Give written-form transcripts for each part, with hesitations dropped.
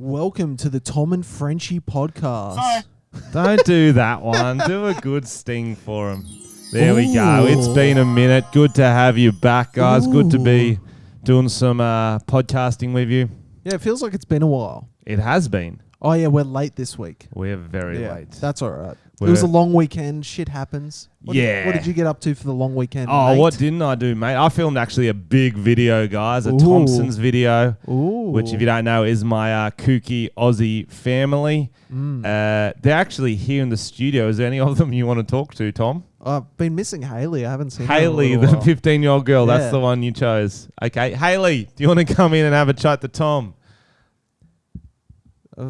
Welcome to the Tom and Frenchy podcast. Sorry. Don't do that one. Do a good sting for him. There we go. It's been a minute. Good to have you back, guys. Good to be doing some podcasting with you. Yeah, it feels like it's been a while. It has been. Oh, yeah, we're late this week. We're very late. That's all right. It was a long weekend. Shit happens. What did you get up to for the long weekend, mate? What didn't I do, mate? I filmed actually a big video, guys. A Thompson's video, which, if you don't know, is my kooky Aussie family. They're actually here in the studio. Is there any of them you want to talk to, Tom? I've been missing Haley. I haven't seen Haley, her the 15-year-old girl. Yeah. That's the one you chose. Okay. Haley, do you want to come in and have a chat to Tom?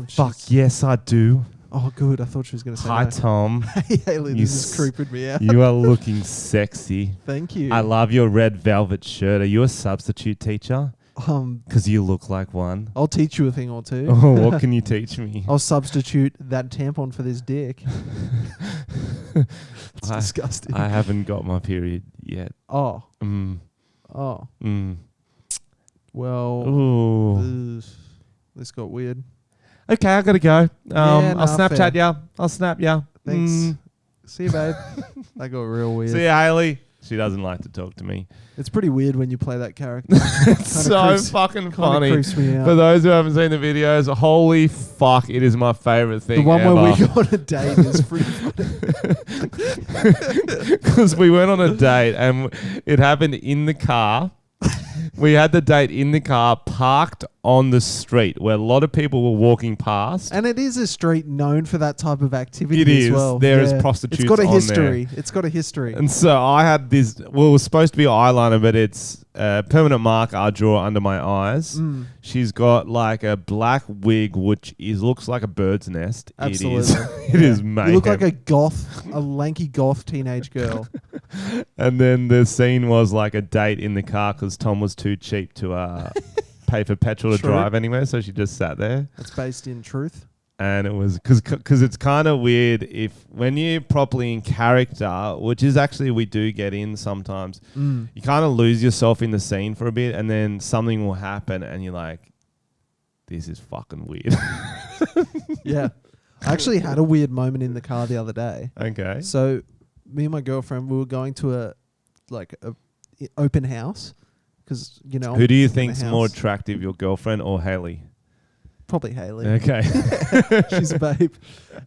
Fuck, yes, I do. Oh, good. I thought she was going to say hi, no. Tom. Hey, Haley, this is creeping me out. You are looking sexy. Thank you. I love your red velvet shirt. Are you a substitute teacher? Because you look like one. I'll teach you a thing or two. Oh, what can you teach me? I'll substitute that tampon for this dick. It's disgusting. I haven't got my period yet. Oh. Oh. Well, this got weird. Okay, I gotta go. I'll Snapchat fair. ya. I'll snap ya. Thanks. See you, babe. That got real weird. See ya, Haley. She doesn't like to talk to me. It's pretty weird when you play that character. It's so fucking funny. Creeps me out. For those who haven't seen the videos, holy fuck, it is my favorite thing The one ever. where we go on a date is pretty funny. Because we went on a date and it happened in the car. We had the date in the car, parked on the street where a lot of people were walking past. And it is a street known for that type of activity It is. as well. There is prostitutes It's got a on history. there. It's got a history. And so I had this, well, it was supposed to be eyeliner, but it's a permanent mark I draw under my eyes. She's got like a black wig, which looks like a bird's nest. Absolutely. It is mayhem. You look like a lanky goth teenage girl. And then the scene was like a date in the car because Tom was too cheap to pay for petrol to drive anywhere, so she just sat there. That's based in truth. And it was because it's kind of weird when you're properly in character, which is actually we do get in sometimes, you kind of lose yourself in the scene for a bit and then something will happen and you're like, this is fucking weird. Yeah. I actually had a weird moment in the car the other day. Okay. So me and my girlfriend, we were going to a open house because, you know. Who do you think's more attractive, your girlfriend or Haley? Probably Haley. Okay. She's a babe.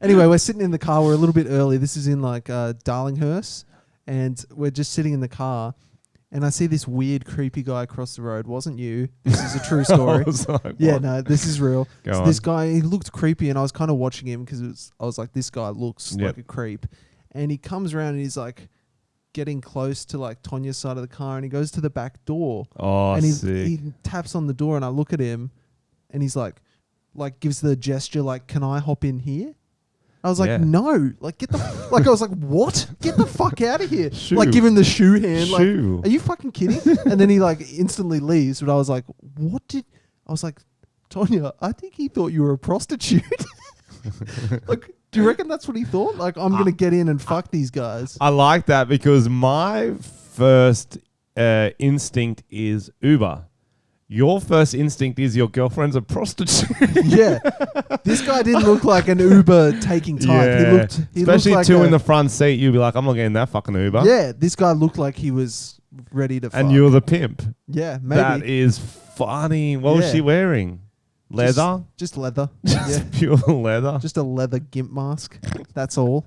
Anyway, we're sitting in the car. We're a little bit early. This is in Darlinghurst. And we're just sitting in the car. And I see this weird, creepy guy across the road. Wasn't you. This is a true story. Yeah, no, this is real. So this guy, he looked creepy. And I was kind of watching him because I was like, this guy looks like a creep. And he comes around and he's like getting close to like Tonya's side of the car. And he goes to the back door. Oh, and sick. he taps on the door and I look at him. And he's like gives the gesture like, can I hop in here? I was like, no. Like, get the... I was like, what? Get the fuck out of here. Shoo. Like, give him the shoe hand. Shoo. Like, are you fucking kidding? And then he like instantly leaves. But I was like, I was like, Tonya, I think he thought you were a prostitute. Like, do you reckon that's what he thought? Like, I'm going to get in and fuck these guys. I like that because my first instinct is Uber. Your first instinct is your girlfriend's a prostitute. Yeah. This guy didn't look like an Uber taking type. Yeah. He Especially looked like two in the front seat. You'd be like, I'm not getting that fucking Uber. Yeah, this guy looked like he was ready to fuck. And you're the pimp. Yeah, maybe. That is funny. What was she wearing? Leather? Just leather. Just pure leather? Just a leather gimp mask. That's all.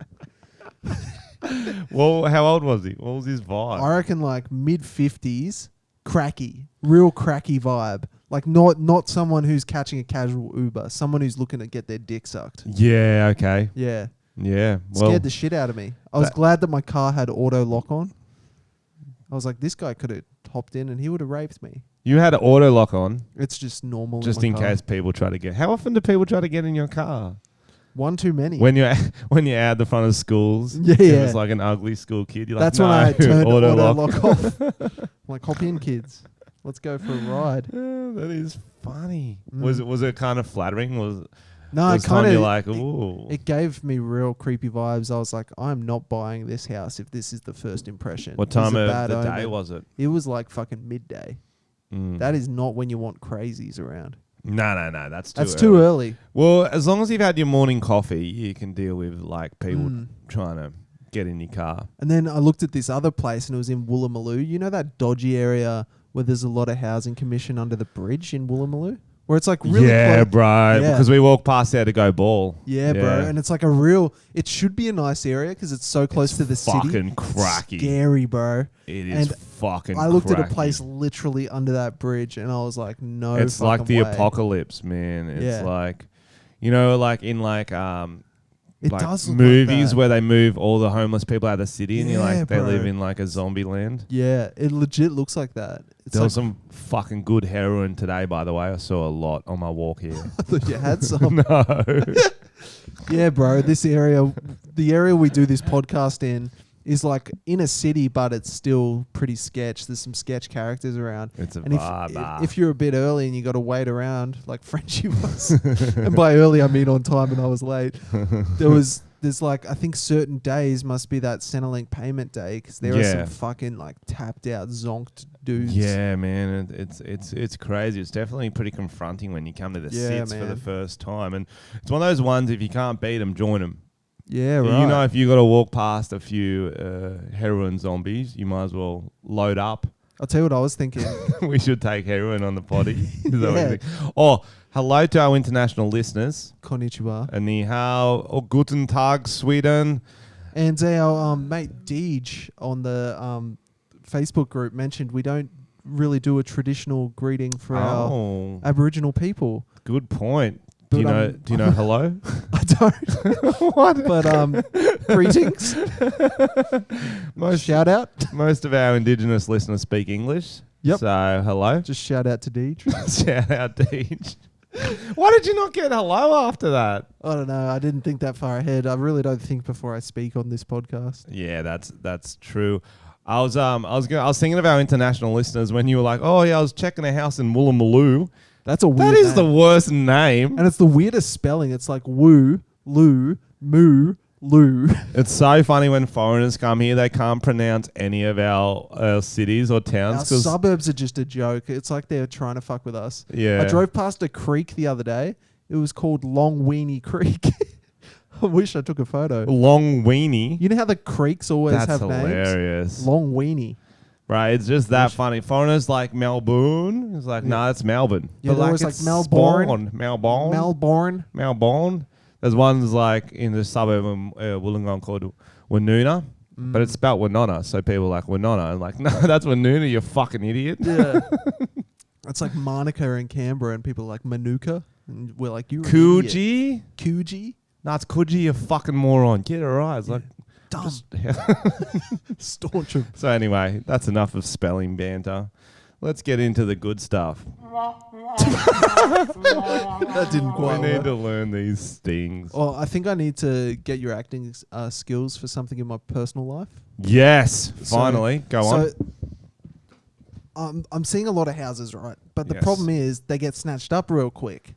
Well, how old was he? What was his vibe? I reckon like mid-50s. Cracky. Real cracky vibe. Like not someone who's catching a casual Uber. Someone who's looking to get their dick sucked. Yeah, okay. Yeah. Yeah. Well, scared the shit out of me. I was glad that my car had auto lock on. I was like, this guy could have hopped in and he would have raped me. You had an auto lock on. It's just normal. Just in case people try to get... How often do people try to get in your car? One too many. When you're out the front of schools, yeah. It's like an ugly school kid. You're that's like, when I turned auto lock off. I'm like, like, hop in, kids. Let's go for a ride. That is funny. Was it kind of flattering? No, it kind of like, ooh. It gave me real creepy vibes. I was like, I'm not buying this house if this is the first impression. What time of the day was it? It was like fucking midday. That is not when you want crazies around. No. That's too early. Well, as long as you've had your morning coffee, you can deal with like people trying to get in your car. And then I looked at this other place and it was in Woolloomooloo. You know that dodgy area where there's a lot of housing commission under the bridge in Woolloomooloo? Where it's like really bro. Yeah. Because we walk past there to go ball. Yeah, bro. And it's like it should be a nice area because it's so close to the city. Fucking cracky. It's scary, bro. It is And I looked at a place literally under that bridge and I was like, no It's fucking like the way. apocalypse, man. It's Yeah. like, you know, like in like It like does look movies like that. where they move all the homeless people out of the city and you're Yeah, like, they bro. live in like a zombie land. Yeah, it legit looks like that. It's There like, was some fucking good heroin today, by the way. I saw a lot on my walk here. I thought you had some. No. Yeah, bro. This area, the area we do this podcast in, is like in a city, but it's still pretty sketch. There's some sketch characters around. It's a And vibe. if you're a bit early and you got to wait around, like Frenchy was, and by early I mean on time, and I was late. There's like, I think certain days must be that Centrelink payment day because there are some fucking like tapped out zonked dudes. Yeah, man, it's crazy. It's definitely pretty confronting when you come to the sits for the man. first time, and it's one of those ones. If you can't beat them, join them. Yeah, right. You know, if you got to walk past a few heroin zombies, you might as well load up. I'll tell you what I was thinking. We should take heroin on the potty. Is that what you Yeah. think? Oh, hello to our international listeners. Konnichiwa. Ni hao, or guten Tag, Sweden. And our mate Deej on the Facebook group mentioned we don't really do a traditional greeting for our Aboriginal people. Good point. Do But, you know hello? I don't. What? But greetings. Shout out. Most of our Indigenous listeners speak English. Yep. So hello. Just shout out to Deej. Shout out Deej. Why did you not get hello after that? I don't know. I didn't think that far ahead. I really don't think before I speak on this podcast. Yeah, that's true. I was thinking of our international listeners when you were like, oh yeah, I was checking a house in Woolloomooloo. That's a weird That is the name. worst name. And it's the weirdest spelling. It's like woo, loo, moo, loo. It's so funny when foreigners come here, they can't pronounce any of our cities or Our towns. suburbs are just a joke. It's like they're trying to fuck with us. Yeah. I drove past a creek the other day. It was called Long Weenie Creek. I wish I took a photo. Long Weenie. You know how the creeks always That's have hilarious. names? Long Weenie. Right, it's just that funny. Foreigners like Melbourne. It's like, nah, it's Melbourne. Yeah, but there was it's like Melbourne. Spawn. Melbourne. There's ones like in the suburb of Wollongong called Woonona, but it's spelled Winona. So people are like Winona. And like, no, that's Woonona, you fucking idiot. Yeah. It's like Monica in Canberra and people are like Manuka. And we're like, you're an idiot. Coogee? Coogee? No, it's Coogee, you fucking moron. Get it right. It's like, Dumb. Staunch 'em. So anyway, that's enough of spelling banter. Let's get into the good stuff. That didn't quite We need work. to learn these stings. Well, I think I need to get your acting skills for something in my personal life. Yes, finally. Go on. I'm seeing a lot of houses, right? But the Yes. problem is they get snatched up real quick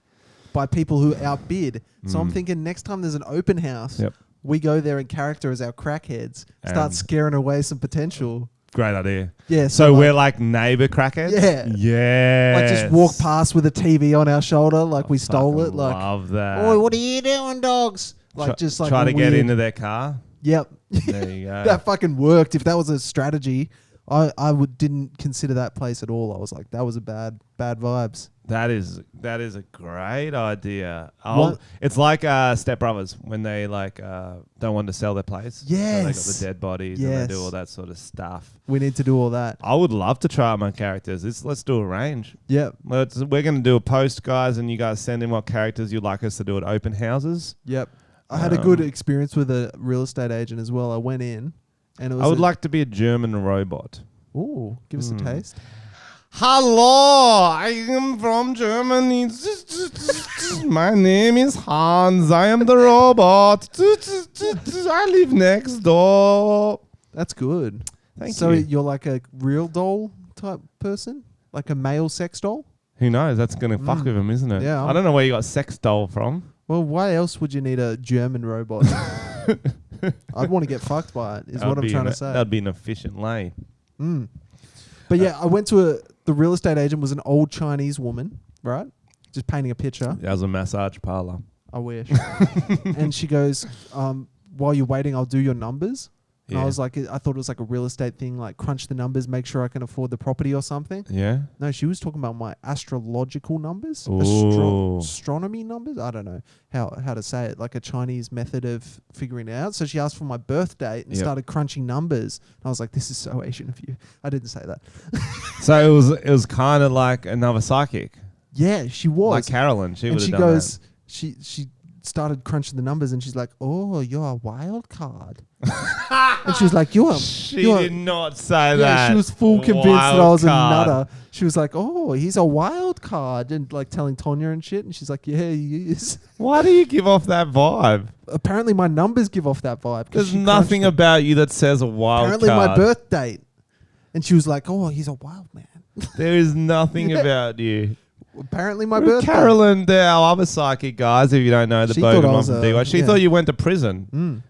by people who outbid. So I'm thinking next time there's an open house, Yep. we go there in character as our crackheads, start And- scaring away some potential. Great idea. Yeah. So we're like neighbor crackheads? Yeah. Yeah. like just walk past with a TV on our shoulder, like we stole it. Like, love that. oh, what are you doing, dogs? Like just like try a to get weird- into their car. Yep. There you go. That fucking worked. If that was a strategy, I didn't consider that place at all. I was like, that was a bad vibes. That is a great idea. What- It's like Step Brothers when they like don't want to sell their place. Yes. So they got the dead bodies and they do Yes. all that sort of stuff. We need to do all that. I would love to try out my characters. Let's do a range. Yep. We're going to do a post, guys, and you guys send in what characters you'd like us to do at open houses. Yep. I had a good experience with a real estate agent as well. I went in and it was I would like to be a German robot. Ooh, give us a taste. Hello, I am from Germany. My name is Hans. I am the robot. I live next door. That's good. Thank so you. you're like a real doll type person? Like a male sex doll? Who knows? That's going to fuck with him, isn't it? Yeah. I don't know where you got sex doll from. Well, why else would you need a German robot? I'd want to get fucked by it, is what I'm trying to say. That'd be an efficient lay. But yeah, I went to the real estate agent was an old Chinese woman, right? just painting a picture. That was a massage parlor. I wish. And she goes, while you're waiting, I'll do your numbers. And I was like, I thought it was like a real estate thing, like crunch the numbers, make sure I can afford the property or something. Yeah. No, she was talking about my astrological numbers, astronomy numbers. I don't know how to say it, like a Chinese method of figuring it out. So she asked for my birth date and started crunching numbers. And I was like, this is so Asian of you. I didn't say that. So it was kind of like another psychic. Yeah, she was. Like Carolyn. She would have done goes, that. She started crunching the numbers and she's like, oh, you're a wild card. And she was like, She did not say that. She was full convinced that I was card. a nutter. She was like, oh, he's a wild card. And like telling Tonya and shit. And she's like, yeah, he is. Why do you give off that vibe? Apparently my numbers give off that vibe. There's nothing about you that says a wild Apparently card. my birth date. And she was like, oh, he's a wild man. There is nothing about you. Apparently my birthday. Carolyn, our other psychic guys, if you don't know, the bogan one from DY, she thought you went to prison.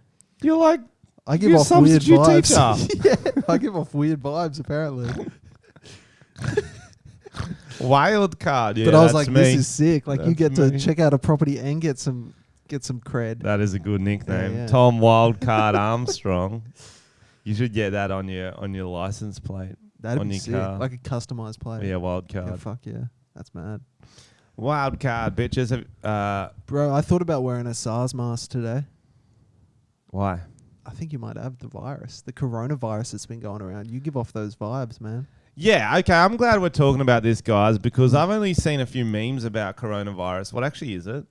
You're like, I give off weird vibes. Yeah, I give off weird vibes apparently. Wild card, yeah. But I was like, me. this is sick. Like That's you get to me. check out a property and get some cred. That is a good nickname. Yeah. Tom Wildcard Armstrong. You should get that on your license plate. That'd on be your sick. car. Like a customized plate. Yeah, Wildcard. Yeah, fuck yeah. That's mad. Wildcard, bitches. Bro, I thought about wearing a SARS mask today. Why? I think you might have the virus. The coronavirus that's been going around. You give off those vibes, man. Yeah, okay. I'm glad we're talking about this, guys, because I've only seen a few memes about coronavirus. What actually is it?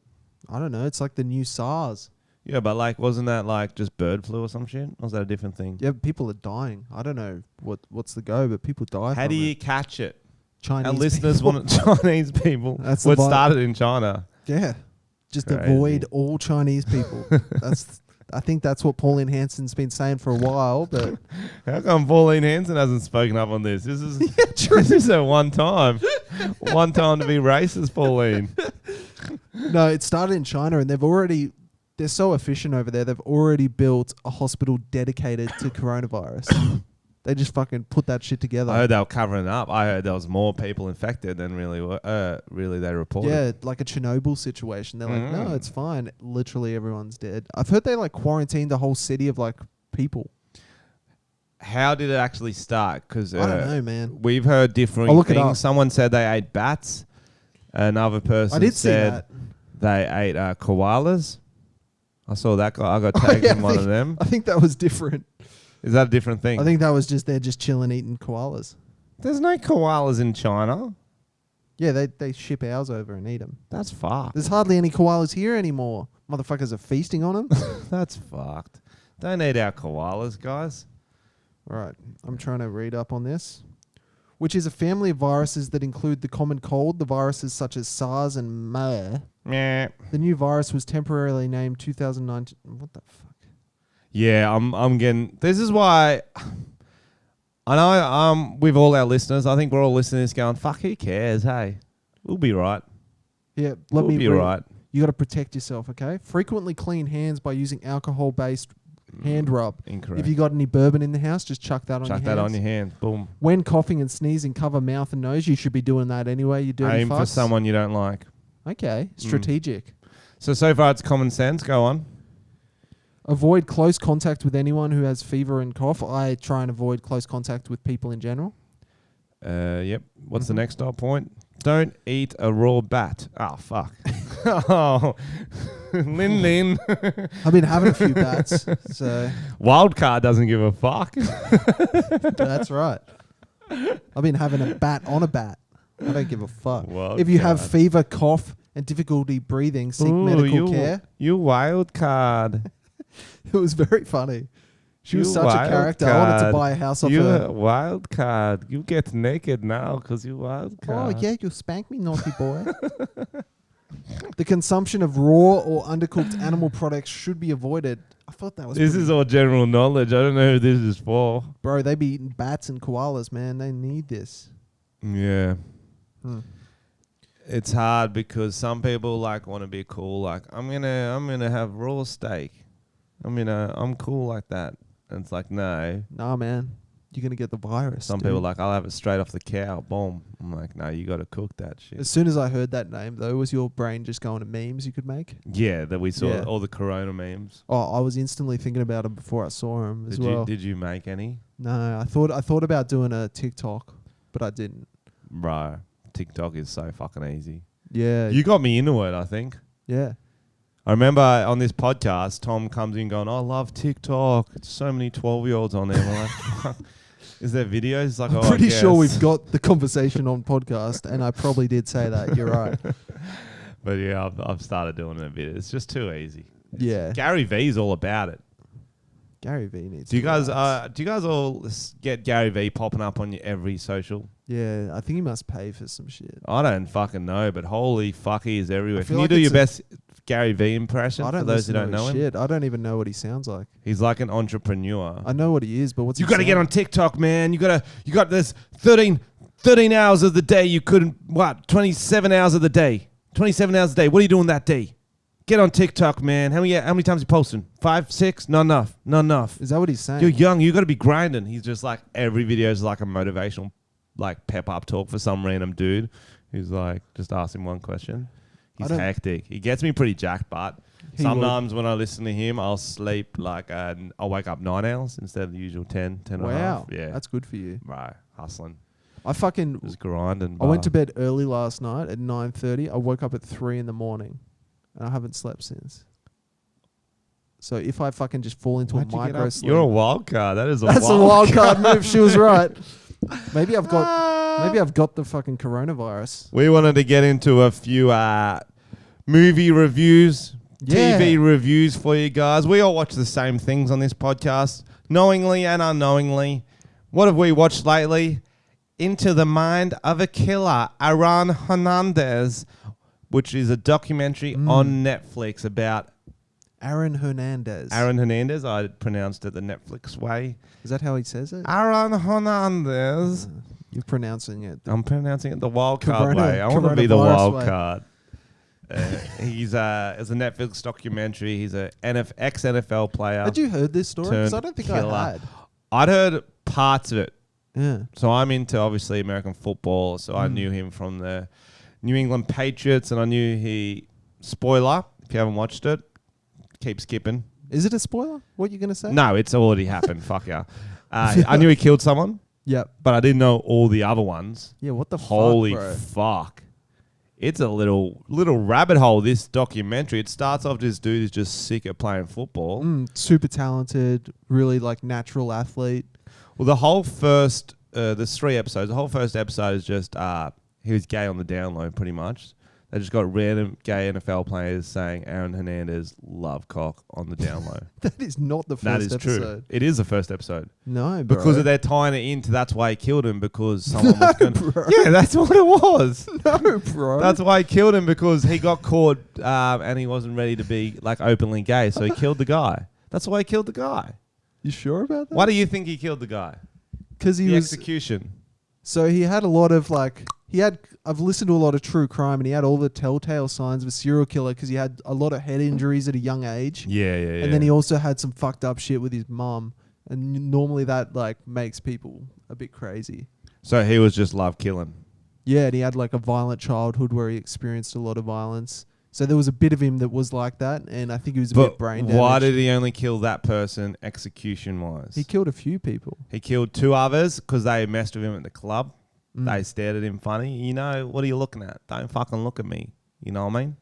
I don't know. It's like the new SARS. Yeah, but like, wasn't that like just bird flu or some shit? Or was that a different thing? Yeah, people are dying. I don't know what's the go, but people die. How do you catch it? Chinese Our listeners people. want Chinese people. That's what the vibe. started in China. Yeah, just Crazy. avoid all Chinese people. I think that's what Pauline Hanson's been saying for a while. But How come Pauline Hanson hasn't spoken up on this? This is true. this is a one time to be racist, Pauline. No, it started in China, and they're so efficient over there. They've already built a hospital dedicated to coronavirus. They just fucking put that shit together. I heard they were covering it up. I heard there was more people infected than really they reported. Yeah, like a Chernobyl situation. They're like, no, it's fine. Literally everyone's dead. I've heard they like quarantined the whole city of like people. How did it actually start? Because I don't know, man. We've heard different I'll look it things. up. Someone said they ate bats. Another person I did see said that. they ate koalas. I saw that guy. I got tagged in one of them. I think that was different. Is that a different thing? I think that was they're just chilling eating koalas. There's no koalas in China. Yeah, they ship ours over and eat them. That's fucked. There's hardly any koalas here anymore. Motherfuckers are feasting on them. That's fucked. Don't eat our koalas, guys. All right, I'm trying to read up on this. Which is a family of viruses that include the common cold, the viruses such as SARS and MERS. Meh. The new virus was temporarily named 2019. What the fuck? Yeah, I'm getting. This is why I know. With all our listeners, I think we're all listening to this going, "Fuck, who cares?" Hey, we'll be right. Yeah, We'll be right. You got to protect yourself, okay? Frequently clean hands by using alcohol-based hand rub. Incorrect. If you got any bourbon in the house, just chuck that on your hands. Chuck that on your hand. Boom. When coughing and sneezing, cover mouth and nose. You should be doing that anyway. You dirty Aim for fucks. someone you don't like. Okay, strategic. So far it's common sense. Go on. Avoid close contact with anyone who has fever and cough. I try and avoid close contact with people in general. Yep. What's the next dot point? Don't eat a raw bat. Oh, fuck. Oh, Lin. I've been having a few bats, so Wildcard doesn't give a fuck. that's right. I've been having a bat on a bat. I don't give a fuck. Wild If you have card. fever, cough, and difficulty breathing, seek medical care. You wildcard. It was very funny. She was You such a character. I wanted to buy a house off You're her. a wild card. You get naked now because you wild Oh, card. yeah, you spank me, naughty boy. The consumption of raw or undercooked animal products should be avoided. I thought that was This pretty- is all general knowledge. I don't know who this is for. Bro, they be eating bats and koalas, man. They need this. Yeah. Hmm. It's hard because some people like want to be cool. Like I'm gonna have raw steak. I'm cool like that. And it's like no. Nah, man. you're gonna get the virus. Some dude. people are like, I'll have it straight off the cow. Boom. I'm like, no, you got to cook that shit. As soon as I heard that name, though, was your brain just going to memes you could make? Yeah, that we saw Yeah. all the Corona memes. Oh, I was instantly thinking about them before I saw them as Did well. Did you make any? No, I thought about doing a TikTok, but I didn't. Bro, TikTok is so fucking easy. Yeah. You got me into it, I think. Yeah. I remember on this podcast, Tom comes in going, I love TikTok. It's so many 12-year-olds on there. We're like, is there videos? It's like, I'm pretty sure we've got the conversation on podcast, and I probably did say that. You're right. But yeah, I've started doing it a bit. It's just too easy. Yeah. Gary V's all about it. Gary V needs. Do you guys relax. all get Gary V popping up on your every social? Yeah, I think he must pay for some shit. I don't fucking know, but holy fuck, he is everywhere. Can feel you like do your it's best Gary V impression I don't for those who listen don't to know his him? shit. I don't even know what he sounds like. He's like an entrepreneur. I know what he is, but what's You he got to get sound on TikTok, man. You got this 13 hours of the day. You couldn't 27 hours of the day. 27 hours a day. What are you doing that day? Get on TikTok, man. How many times you posting? 5, 6? Not enough. Not enough. Is that what he's saying? You're young. You got to be grinding. He's just like every video is like a motivational, like pep up talk for some random dude who's like just ask him one question. He's hectic. He gets me pretty jacked, but sometimes when I listen to him, I'll sleep like I'll wake up 9 hours instead of the usual 10 and a half. Yeah, that's good for you. right. Hustling. I fucking Just grinding. I went to bed early last night at 9:30. I woke up at 3 a.m. and I haven't slept since. So if I fucking just fall into a micro sleep, You're a wild card. That's a wild card move. She was right. Maybe I've got the fucking coronavirus. We wanted to get into a few movie reviews, Yeah. TV reviews for you guys. We all watch the same things on this podcast, knowingly and unknowingly. What have we watched lately? Into the Mind of a Killer, Aaron Hernandez, which is a documentary on Netflix about Aaron Hernandez. Aaron Hernandez. I pronounced it the Netflix way. Is that how he says it? Aaron Hernandez. You're pronouncing it. I'm pronouncing it the wild card way. I want to Coronavirus be the wild way. card. It's a Netflix documentary. He's a ex-NFL player. Had you heard this story? Because I turned don't think killer. I had. I'd heard parts of it. Yeah. So I'm into, obviously, American football. So I knew him from the New England Patriots. And I knew spoiler, if you haven't watched it, keep skipping. Is it a spoiler? What you gonna say? No, it's already happened. Fuck yeah. I knew he killed someone. Yep. But I didn't know all the other ones. Yeah. What the Holy fuck, bro? fuck. It's a little rabbit hole, this documentary. It starts off this dude who's just sick at playing football. Super talented, really like natural athlete. Well, the whole first, there's 3 episodes. The whole first episode is just he was gay on the download, pretty much. They just got random gay NFL players saying Aaron Hernandez love cock on the download. That is not the first That is episode. true. It is the first episode. No, bro. Because they're tying it into that's why he killed him, because someone was going to... Yeah, that's what it was. No, bro. That's why he killed him, because he got caught and he wasn't ready to be like openly gay, so he killed the guy. That's why he killed the guy. You sure about that? Why do you think he killed the guy? Because he The was... execution. So he had a lot of like... I've listened to a lot of true crime, and he had all the telltale signs of a serial killer because he had a lot of head injuries at a young age. Yeah. And then he also had some fucked up shit with his mum. And normally that like makes people a bit crazy. So he was just love killing. Yeah, and he had like a violent childhood where he experienced a lot of violence. So there was a bit of him that was like that, and I think he was a bit brain damaged. Why did he only kill that person execution-wise? He killed a few people. He killed 2 others because they messed with him at the club. They stared at him funny. You know, what are you looking at? Don't fucking look at me. You know what I mean?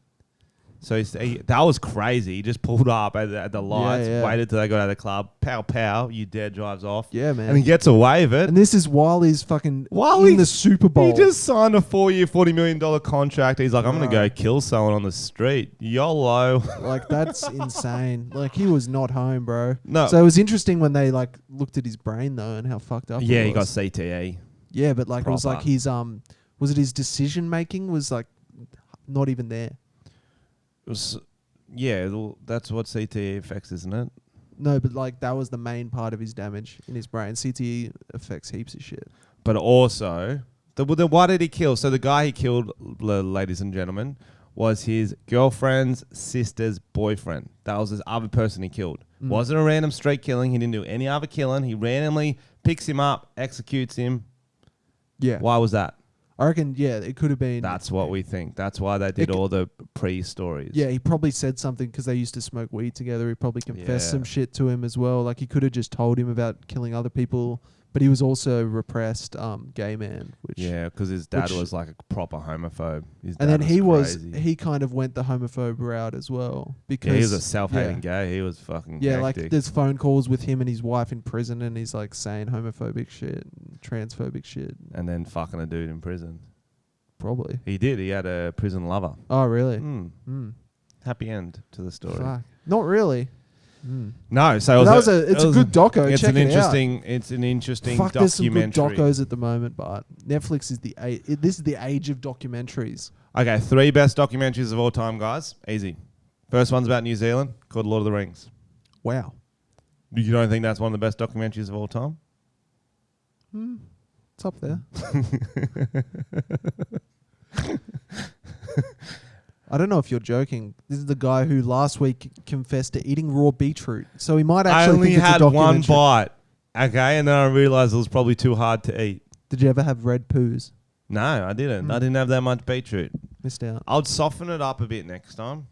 So that was crazy. He just pulled up at the lights, waited till they got out of the club. Pow, pow, you dead, drives off. Yeah, man. And he gets away with it. And this is while he's fucking in the Super Bowl. He just signed a 4-year, $40 million contract. He's like, I'm going to go kill someone on the street. YOLO. Like, that's insane. Like, he was not home, bro. No. So it was interesting when they, like, looked at his brain, though, and how fucked up Yeah, it he got was. CTE. Yeah, but, like, it was like Proper. his, was it his decision-making was, like, not even there? It was, yeah, that's what CTE affects, isn't it? No, but, like, that was the main part of his damage in his brain. CTE affects heaps of shit. But also, then why did he kill? So the guy he killed, ladies and gentlemen, was his girlfriend's sister's boyfriend. That was his other person he killed. Wasn't a random street killing. He didn't do any other killing. He randomly picks him up, executes him. Yeah. Why was that? I reckon, yeah, it could have been. That's what we think. That's why they did all the pre-stories. Yeah, he probably said something because they used to smoke weed together. He probably confessed some shit to him as well. Like, he could have just told him about killing other people, but he was also a repressed gay man. Yeah, because his dad was like a proper homophobe. And then he kind of went the homophobe route as well. Because he was a self-hating gay. He was fucking hectic. Like there's phone calls with him and his wife in prison, and he's like saying homophobic shit and transphobic shit. And then fucking a dude in prison. Probably. He did. He had a prison lover. Oh, really? Happy end to the story. Fuck. Not really. No, so it's a good doco. It's Check an interesting. It's an interesting Fuck, documentary. there's some good docos at the moment, but Netflix is this is the age of documentaries. Okay, 3 best documentaries of all time, guys. Easy. First one's about New Zealand, called Lord of the Rings. Wow. You don't think that's one of the best documentaries of all time? It's up there. I don't know if you're joking. This is the guy who last week confessed to eating raw beetroot. So he might actually I only think it's a had documentary. one bite, okay, and then I realized it was probably too hard to eat. Did you ever have red poos? No, I didn't. I didn't have that much beetroot. Missed out. I'll soften it up a bit next time.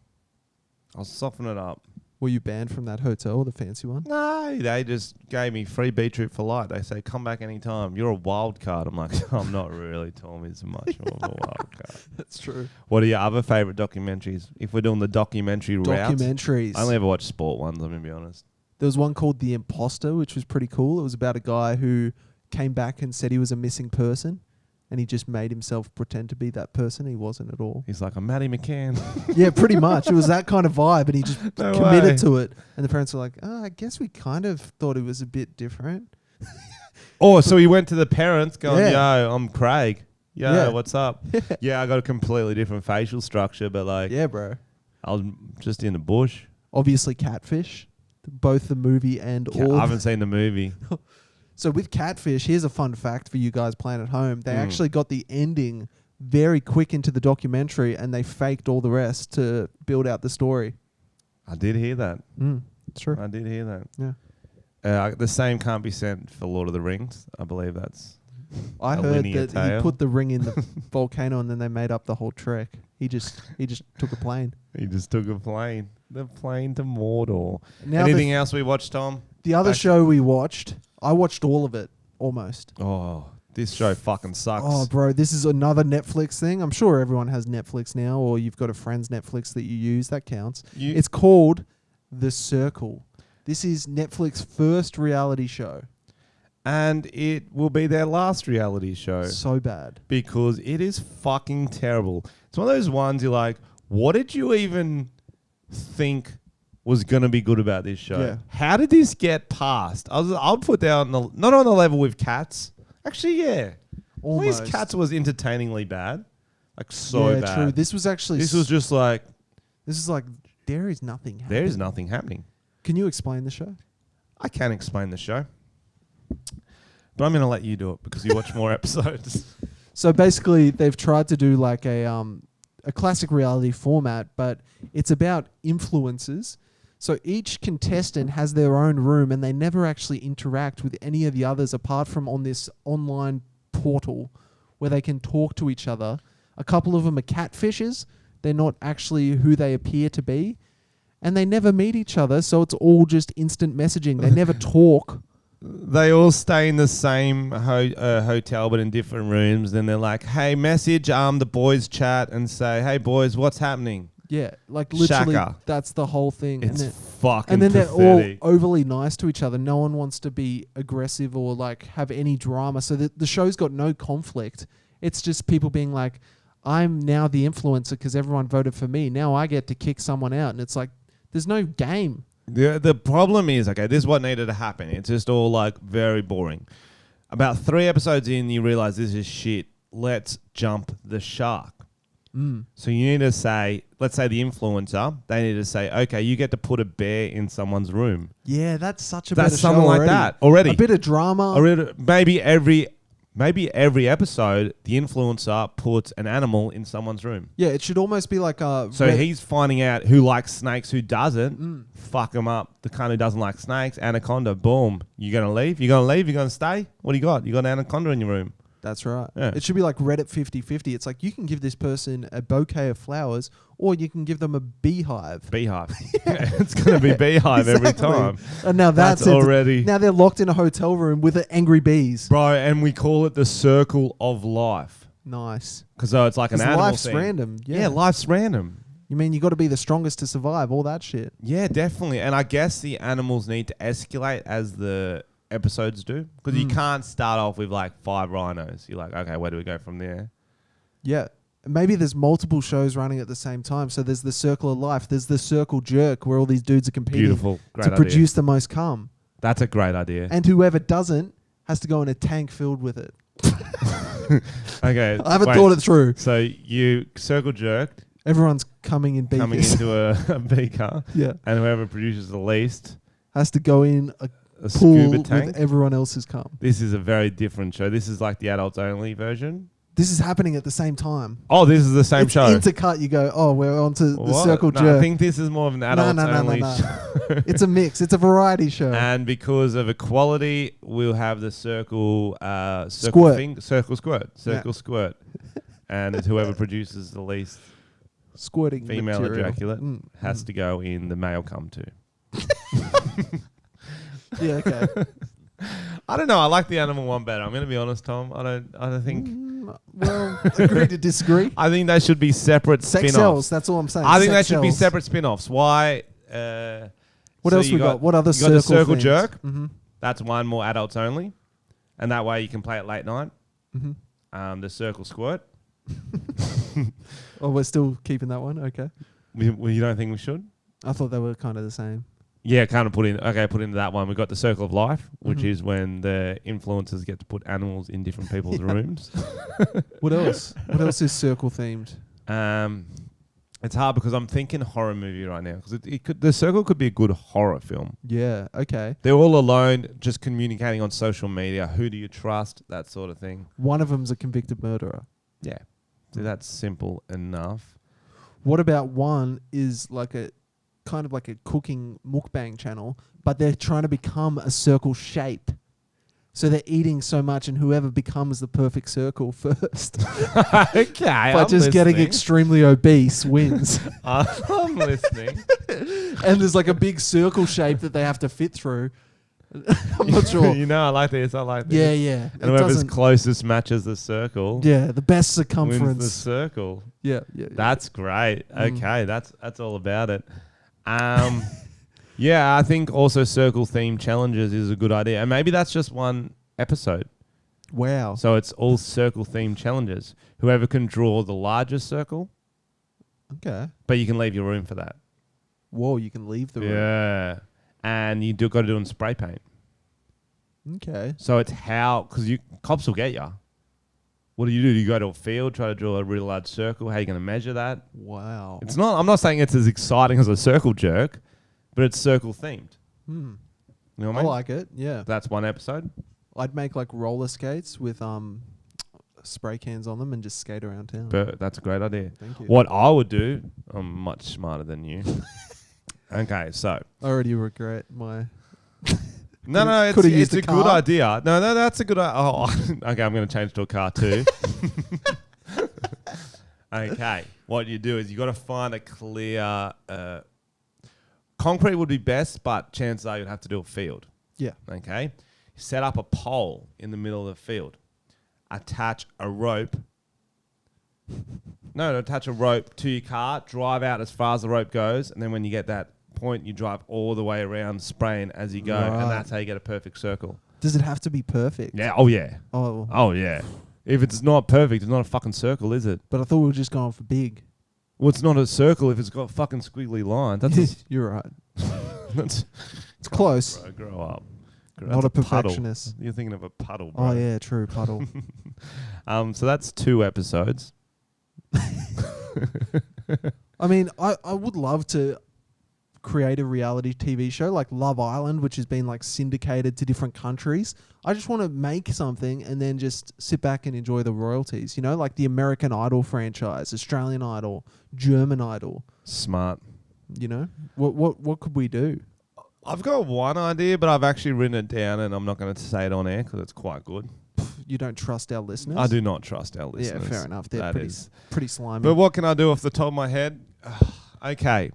I'll soften it up. Were you banned from that hotel, the fancy one? No, they just gave me free beetroot for life. They say, come back anytime. You're a wild card. I'm like, I'm not really. Tommy's much of a wild card. That's true. What are your other favourite documentaries? If we're doing the documentary route. Documentaries. I only ever watch sport ones, I'm going to be honest. There was one called The Imposter, which was pretty cool. It was about a guy who came back and said he was a missing person, and he just made himself pretend to be that person. He wasn't at all. He's like a Matty McCann. Yeah, pretty much. It was that kind of vibe, and he just committed to it. And the parents were like, oh, I guess we kind of thought it was a bit different. Oh, so he went to the parents going, yo, I'm Craig. Yo, what's up? Yeah, I got a completely different facial structure, but like... Yeah, bro. I was just in the bush. Obviously Catfish. Both the movie and all... I haven't seen the movie. So with Catfish, here's a fun fact for you guys playing at home. They actually got the ending very quick into the documentary, and they faked all the rest to build out the story. I did hear that. It's true. I did hear that. Yeah. The same can't be said for Lord of the Rings. I believe that's... I heard that he put the ring in the volcano, and then they made up the whole trek. He just took a plane. He just took a plane. The plane to Mordor. Now anything else we watched, Tom? The other show we watched, I watched all of it, almost. Oh, this show fucking sucks. Oh, bro, this is another Netflix thing. I'm sure everyone has Netflix now, or you've got a friend's Netflix that you use. That counts. It's called The Circle. This is Netflix's first reality show. And it will be their last reality show. So bad. Because it is fucking terrible. It's one of those ones you're like, what did you even think was going to be good about this show? Yeah. How did this get past? I'll put down, not on the level with Cats. Actually, yeah. Almost. At least Cats was entertainingly bad. Like, so bad. True. This was actually... This was just like... This is like, there is nothing happening. There is nothing happening. Can you explain the show? I can explain the show. But I'm going to let you do it because you watch more episodes. So basically, they've tried to do like a classic reality format, but it's about influencers. So each contestant has their own room, and they never actually interact with any of the others apart from on this online portal where they can talk to each other. A couple of them are catfishes. They're not actually who they appear to be. And they never meet each other, so it's all just instant messaging. They never talk. They all stay in the same hotel, but in different rooms. Then they're like, "Hey, message the boys chat and say, hey boys, what's happening?" Yeah, like literally, Shaka. That's the whole thing. It's fucking and then pathetic. They're all overly nice to each other. No one wants to be aggressive or like have any drama. So the show's got no conflict. It's just people being like, "I'm now the influencer because everyone voted for me. Now I get to kick someone out," and it's like, there's no game. The problem is, okay, this is what needed to happen. It's just all like very boring. About 3 episodes in, you realize this is shit. Let's jump the shark. So you need to say, let's say the influencer, they need to say, okay, you get to put a bear in someone's room. Yeah, that's such a better show something like that already. A bit of drama. Maybe every maybe every episode, the influencer puts an animal in someone's room. Yeah, it should almost be like a... So he's finding out who likes snakes, who doesn't. Fuck him up. The cunt who doesn't like snakes, anaconda, boom. You going to leave? You going to leave? You going to stay? What do you got? You got an anaconda in your room. That's right. Yeah. It should be like Reddit 50-50. It's like you can give this person a bouquet of flowers or you can give them a beehive. Beehive. It's going to be beehive every time. And now that's already... Now they're locked in a hotel room with angry bees. Bro, and we call it the circle of life. Nice. Because it's like an animal life's thing. random. Yeah, life's random. You mean you got to be the strongest to survive, all that shit. Yeah, definitely. And I guess the animals need to escalate as the episodes do. Because you can't start off with like 5 rhinos. You're like, okay, where do we go from there? Yeah. Maybe there's multiple shows running at the same time. So there's the Circle of Life. There's the Circle Jerk where all these dudes are competing Beautiful. Great to idea. produce the most cum. That's a great idea. And whoever doesn't has to go in a tank filled with it. Okay. I haven't thought it through. So you circle jerked. Everyone's coming in beakers. Coming into a beaker. Yeah. And whoever produces the least has to go in a pool scuba tank with everyone else's cum. This is a very different show. This is like the adults only version. This is happening at the same time. Oh, this is the same it's show. Intercut, you go, oh, we're on to the Circle No, Jerk. I think this is more of an adults only show. It's a mix. It's a variety show. And because of equality, we'll have the circle Squirt. circle squirt. And it's whoever produces the least squirting female material. ejaculate has to go in the male cum too. Yeah, okay. I don't know. I like the animal one better. I'm going to be honest, Tom. I don't think. Well, agree to disagree. I think they should be separate Sex spin-offs. sells. That's all I'm saying. I think they Sex should be sells. separate spin-offs. Why? What else we got? What other you got the circle things? jerk. Mm-hmm. That's one more adults only, and that way you can play it late night. Mm-hmm. The circle squirt. Oh, we're still keeping that one. Okay. You don't think we should? I thought they were kind of the same. Yeah, kind of put into that one. We've got the circle of life, which is when the influencers get to put animals in different people's rooms. What else? What else is circle themed? It's hard because I'm thinking horror movie right now because the circle could be a good horror film. Yeah. Okay. They're all alone, just communicating on social media. Who do you trust? That sort of thing. One of them's a convicted murderer. Yeah, so that's simple enough. What about one is like a kind of like a cooking mukbang channel, but they're trying to become a circle shape. So they're eating so much, and whoever becomes the perfect circle first, okay, by just getting extremely obese wins. I'm listening. And there's like a big circle shape that they have to fit through. I'm not sure. You know, I like this. Yeah, yeah. And whoever's closest matches the circle. Yeah, the best Wins circumference. the circle. Yeah, yeah. That's great. Okay, that's all about it. Yeah, I think also circle theme challenges is a good idea. And maybe that's just one episode. Wow. So it's all circle theme challenges. Whoever can draw the largest circle. Okay. But you can leave your room for that. Whoa, you can leave the room. Yeah. And you got to do it in spray paint. Okay. So it's because cops will get you. What do? You go to a field, try to draw a really large circle. How are you going to measure that? Wow. I'm not saying it's as exciting as a circle jerk, but it's circle themed. Hmm. You know what I I mean? like it. Yeah. That's one episode. I'd make like roller skates with spray cans on them and just skate around town. But that's a great idea. Thank you. What I would do, I'm much smarter than you. Okay, so. I already regret my... No, it's used a good idea. No, that's a good idea. Oh, okay, I'm going to change to a car too. Okay, what you do is you got to find a clear... concrete would be best, but chances are you'd have to do a field. Yeah. Okay? Set up a pole in the middle of the field. Attach a rope. Attach a rope to your car. Drive out as far as the rope goes. And then when you get that point, you drive all the way around spraying as you go. Right. And that's how you get a perfect circle. Does it have to be perfect? Yeah. Oh, yeah. Oh. Oh, yeah. If it's not perfect, it's not a fucking circle, is it? But I thought we were just going for big. Well, it's not a circle if it's got fucking squiggly lines. That's You're right. it's close. Bro, grow up. Not a puddle. perfectionist. You're thinking of a puddle, bro. Oh, yeah, true. Puddle. So that's 2 episodes. I mean, I would love to create a reality TV show like Love Island, which has been like syndicated to different countries. I just want to make something and then just sit back and enjoy the royalties, you know, like the American Idol franchise, Australian Idol, German Idol. Smart. You know, what could we do? I've got one idea, but I've actually written it down and I'm not going to say it on air because it's quite good. You don't trust our listeners? I do not trust our listeners. Yeah, fair enough. They're pretty slimy. But what can I do off the top of my head? Okay.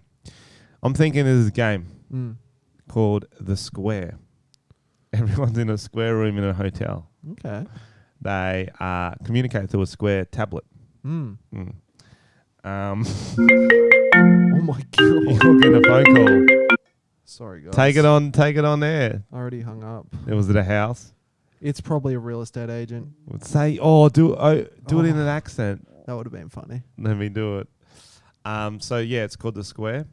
I'm thinking there's a game called The Square. Everyone's in a square room in a hotel. Okay. They communicate through a square tablet. Oh my God. You're getting a phone call. Sorry, guys. Take it on there. I already hung up. Was it a house? It's probably a real estate agent. Would say, do it in an accent. That would have been funny. Let me do it. So yeah, it's called The Square.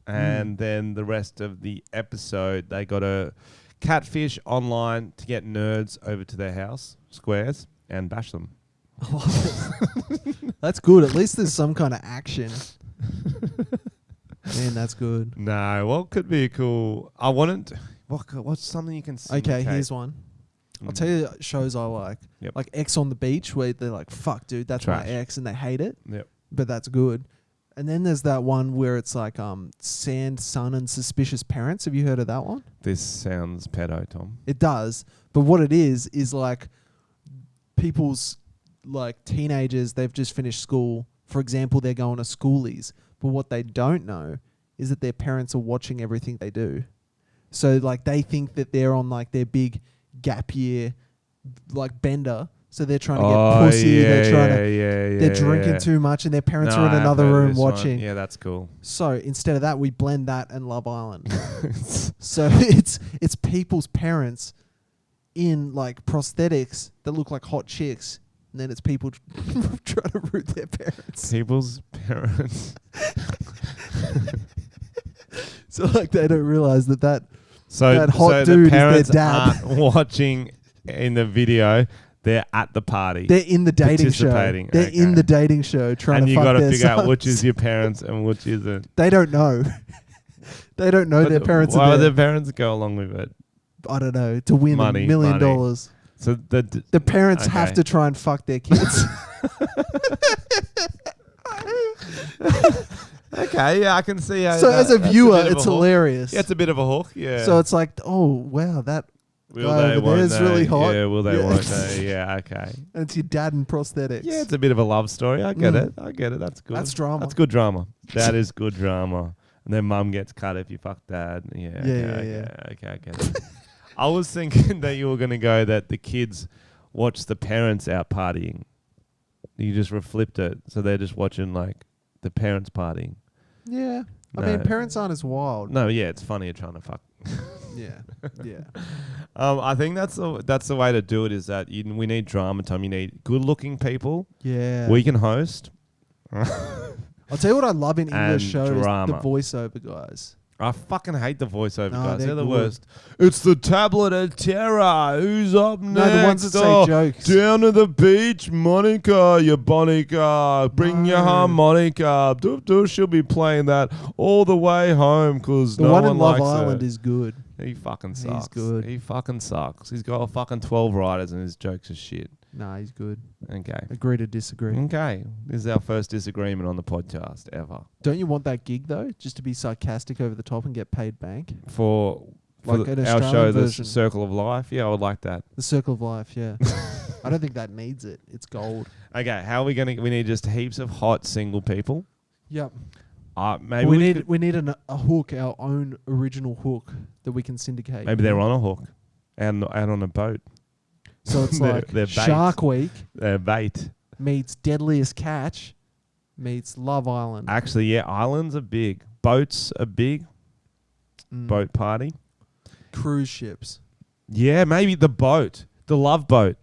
And then the rest of the episode, they got to catfish online to get nerds over to their house, squares, and bash them. I love it. That's good. At least there's some kind of action. Man, that's good. No, what could be cool? I wanted. What's something you can see? Okay, here's one. I'll tell you shows I like. Yep. Like X on the Beach, where they're like, fuck, dude, that's Trash. my ex, and they hate it. Yep. But that's good. And then there's that one where it's like Sand, Sun, and Suspicious Parents. Have you heard of that one? This sounds pedo, Tom. It does. But what it is like people's like teenagers, they've just finished school. For example, they're going to schoolies. But what they don't know is that their parents are watching everything they do. So like they think that they're on like their big gap year like bender. So they're trying to get pussy. Yeah, they're trying they're to. drinking too much, and their parents are in another room watching. Yeah, that's cool. So instead of that, we blend that and Love Island. So it's people's parents in like prosthetics that look like hot chicks, and then it's people trying to root their parents. People's parents. So like they don't realize that So hot the dude is parents their dad. aren't watching in the video. They're at the party. They're in the dating show. Participating. They're in the dating show trying and to you fuck got to their figure sons. out which is your parents and which isn't. They don't know. They don't know their parents Why are would there. their parents go along with it? I don't know. To win Money, $1 million. So The parents have to try and fuck their kids. Okay, yeah, I can see how. So as a viewer, it's hilarious. Yeah, it's a bit of a hook. Yeah. So it's like, oh wow, that will guy they? over Won't there's they? really hot. Yeah. Will they? Yeah. Won't they? Yeah. Okay. And it's your dad in prosthetics. Yeah, it's a bit of a love story. I get it. That's good. That's drama. That's good drama. That is good drama. And then mum gets cut if you fuck dad. Yeah. Okay, I get it. I was thinking that you were going to go that the kids watch the parents out partying. You just flipped it. So they're just watching like the parents partying. Yeah. I No. mean, parents aren't as wild. No, yeah, it's funny trying to fuck. Yeah. Yeah. I think that's the way to do it. Is that we need drama time. You need good-looking people. Yeah. We can host. I'll tell you what I love in English And shows, the drama. voiceover guys. I fucking hate the voiceover No, guys. They're the good. worst. It's the tablet of terror. Who's up next? No, the ones that say jokes. Down to the beach, Monica, you Bonica. Bring your harmonica. She'll be playing that all the way home because The no one one in Love likes Island her. is good. He fucking sucks. He's good. He fucking sucks. He's got a fucking 12 writers and his jokes are shit. Nah, he's good. Okay. Agree to disagree. Okay. This is our first disagreement on the podcast ever. Don't you want that gig though? Just to be sarcastic over the top and get paid bank? For Like an our Australian show, version. The Circle of Life. Yeah, I would like that. The Circle of Life, yeah. I don't think that needs it. It's gold. Okay, how are we going to... We need just heaps of hot single people. Yep. Maybe we need a hook, our own original hook that we can syndicate. Maybe they're on a hook and out on a boat. So it's They're- like they're bait. Shark Week They're bait. meets Deadliest Catch meets Love Island. Actually, yeah, islands are big. Boats are big. Boat party. Cruise ships. Yeah, maybe the boat. The love boat.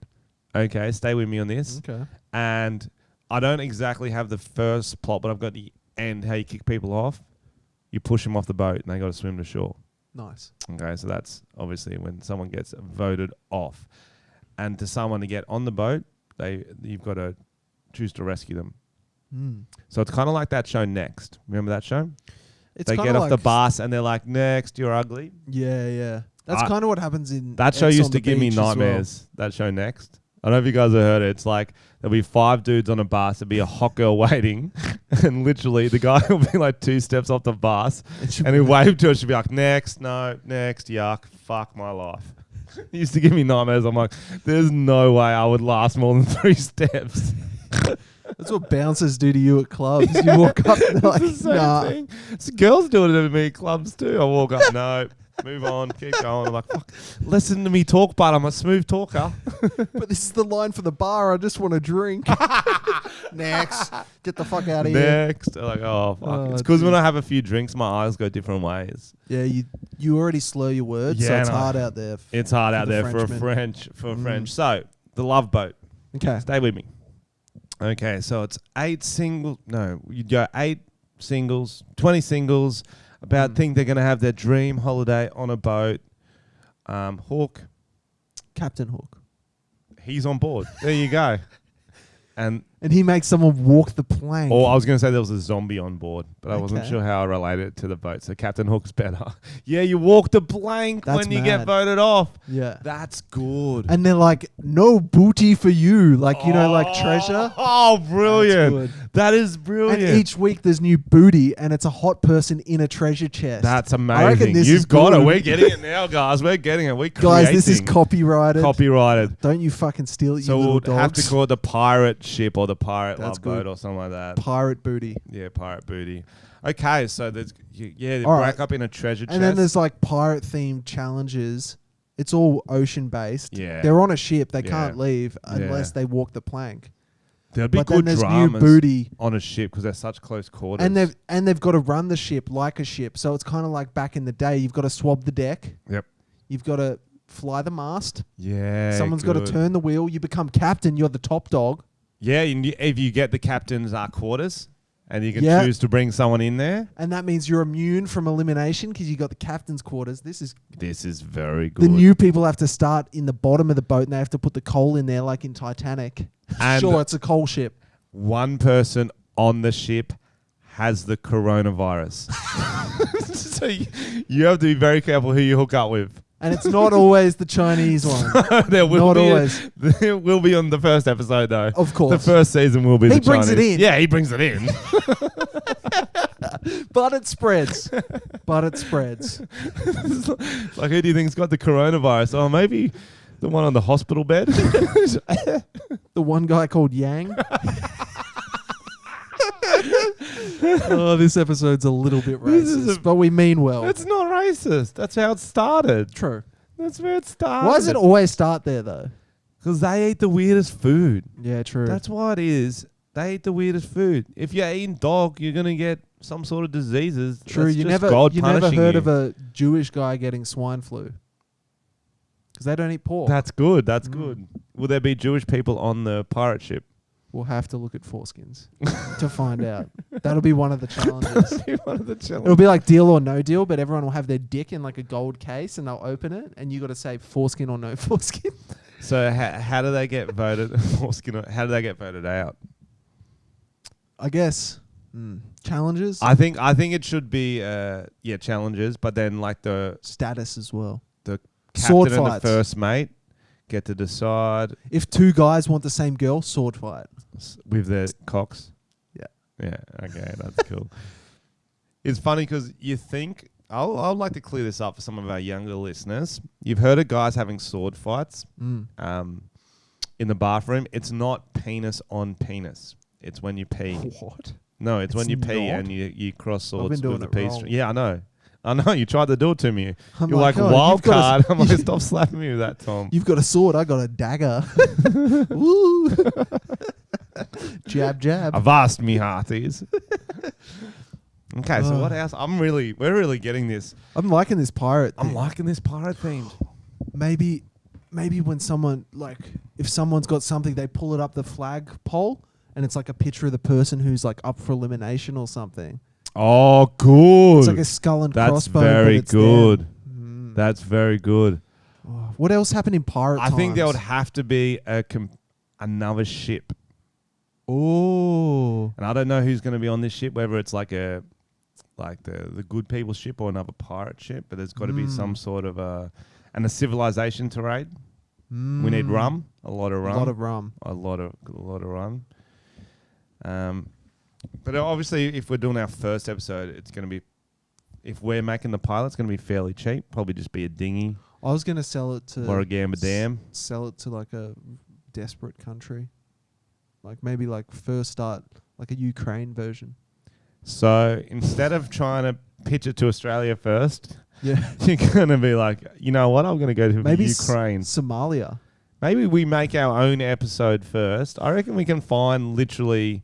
Okay, stay with me on this. Okay. And I don't exactly have the first plot, but I've got the end, how you kick people off. You push them off the boat and they got to swim to shore. Nice. Okay, so that's obviously when someone gets voted off. And to someone to get on the boat, you've got to choose to rescue them. So it's kind of like that show Next. Remember that show? It's They kinda get off the like- bus and they're like, next, you're ugly. Yeah. That's I- kind of what happens in That show Ex used on to the give me Beach as well. nightmares. That show Next. I don't know if you guys have heard it. It's like there'll be 5 dudes on a bus. There'll be a hot girl waiting, and literally the guy will be like 2 steps off the bus, and he'll wave to her. She'll be like, "Next, no, next, yuck, fuck my life." It used to give me nightmares. I'm like, there's no way I would last more than 3 steps. That's what bouncers do to you at clubs. You walk up and they're like, It's the same nah. thing. It's girls doing it to me at clubs too. I walk up, no, move on, keep going. I'm like, fuck, listen to me talk, but I'm a smooth talker. But this is the line for the bar. I just want a drink. Next. Get the fuck out of here. Next. They're like, oh, fuck. Oh, It's because when dude. I have a few drinks, my eyes go different ways. Yeah, you already slur your words, so Yeah, it's no. hard out there. It's hard For out the there for a Frenchman. French. So, the Love Boat. Okay. Stay with me. Okay, so it's 8 singles. No, you go 8 singles, 20 singles. About think they're going to have their dream holiday on a boat. Hawk, Captain Hook. he's on board. There you go. And And he makes someone walk the plank. or I was going to say there was a zombie on board, but I wasn't Okay. sure how I related it to the boat. So Captain Hook's better. Yeah, you walk the plank That's when you get mad. voted off. Yeah. That's good. And they're like, no booty for you. Like, you know, like treasure. Oh, brilliant. That's That is brilliant. And each week there's new booty and it's a hot person in a treasure chest. That's I reckon amazing. this is You've got it. good. We're getting it now, guys. We're getting it. We're Guys, this is creating. copyrighted. Copyrighted. Don't you fucking steal it, you So little we'll have to dogs. call it the pirate ship or the pirate That's love good. boat or something like that. Pirate booty. Yeah, pirate booty. Okay, so there's they All break right. up in a treasure chest. And then there's like pirate themed challenges. It's all ocean based. Yeah. They're on a ship. They Yeah. can't leave unless Yeah. they walk the plank. there'd be But then good there's dramas new booty. on a ship because they're such close quarters. And they've got to run the ship like a ship. So it's kind of like back in the day. You've got to swab the deck. Yep. You've got to fly the mast. Yeah. Someone's got to good. turn the wheel. You become captain. You're the top dog. Yeah, if you get the captain's quarters and you can Yeah. choose to bring someone in there. And that means you're immune from elimination because you got the captain's quarters. This is This is very good. the new people have to start in the bottom of the boat and they have to put the coal in there like in Titanic. And- Sure, it's a coal ship. One person on the ship has the coronavirus. So you have to be very careful who you hook up with. And it's not always the Chinese one. There will Not be always. There will be on the first episode though. Of course. The first season will be He the brings it Chinese. in. Yeah, he brings it in. But it spreads. But it spreads. Like, who do you think's got the coronavirus? Oh, maybe the one on the hospital bed. The one guy called Yang. Oh, this episode's a little bit This is racist, but we mean well. That's not racist. That's how it started. True. That's where it started. Why does it always start there, though? Because they eat the weirdest food. Yeah, true. That's why it is. They eat the weirdest food. If you're eating dog, you're gonna get some sort of diseases. true. That's You just never, God you never punishing heard you. of a Jewish guy getting swine flu because they don't eat pork. That's good. That's Mm. good. Will there be Jewish people on the pirate ship? We'll have to look at foreskins to find out. That'll be one of the challenges. One of the challenges. It'll be like Deal or No Deal, but everyone will have their dick in like a gold case and they'll open it, and you got to say foreskin or no foreskin. So how do they get voted? How do they get voted out? I guess challenges, I think it should be challenges, but then like the status as well. captain Sword and the fights. first mate get to decide If 2 guys want the same girl, sword fight. with their cocks. Yeah. Yeah. Okay, that's cool. It's funny because you think I'd like to clear this up for some of our younger listeners. You've heard of guys having sword fights in the bathroom. It's not penis on penis. It's when you pee. What? No, it's when It's you pee not? and you cross I've swords been with the doing pee it wrong. string. Yeah, I know. You tried to do it to me. I'm You're like "Oh, wild you've got card. I'm like, stop slapping me with that, Tom. You've got a sword, I got a dagger. Woo! Jab, jab. Avast me hearties. Okay, so Oh. what else? We're really getting this. I'm liking this pirate I'm thing. liking this pirate themed. Maybe when someone, like, if someone's got something, they pull it up the flag pole and it's like a picture of the person who's like up for elimination or something. Oh, good. It's like a skull and That's crossbow. very but it's good. them. That's very good. Oh, what else happened in pirate I think there would times? have to be another ship. Oh. And I don't know who's going to be on this ship, whether it's like a like the good people ship or another pirate ship, but there's got to be some sort of a civilization to raid. We need rum, a lot of rum, a lot of rum. But obviously, if we're doing our first episode, it's going to be, if we're making the pilot, it's going to be fairly cheap. Probably just be a dinghy. I was going to sell it to... Or a Gamba Dam. Sell it to like a desperate country. Like maybe like first start, like a Ukraine version. So instead of trying to pitch it to Australia first, you're going to be like, you know what, I'm going to go to maybe Ukraine. Somalia. Maybe we make our own episode first. I reckon we can find literally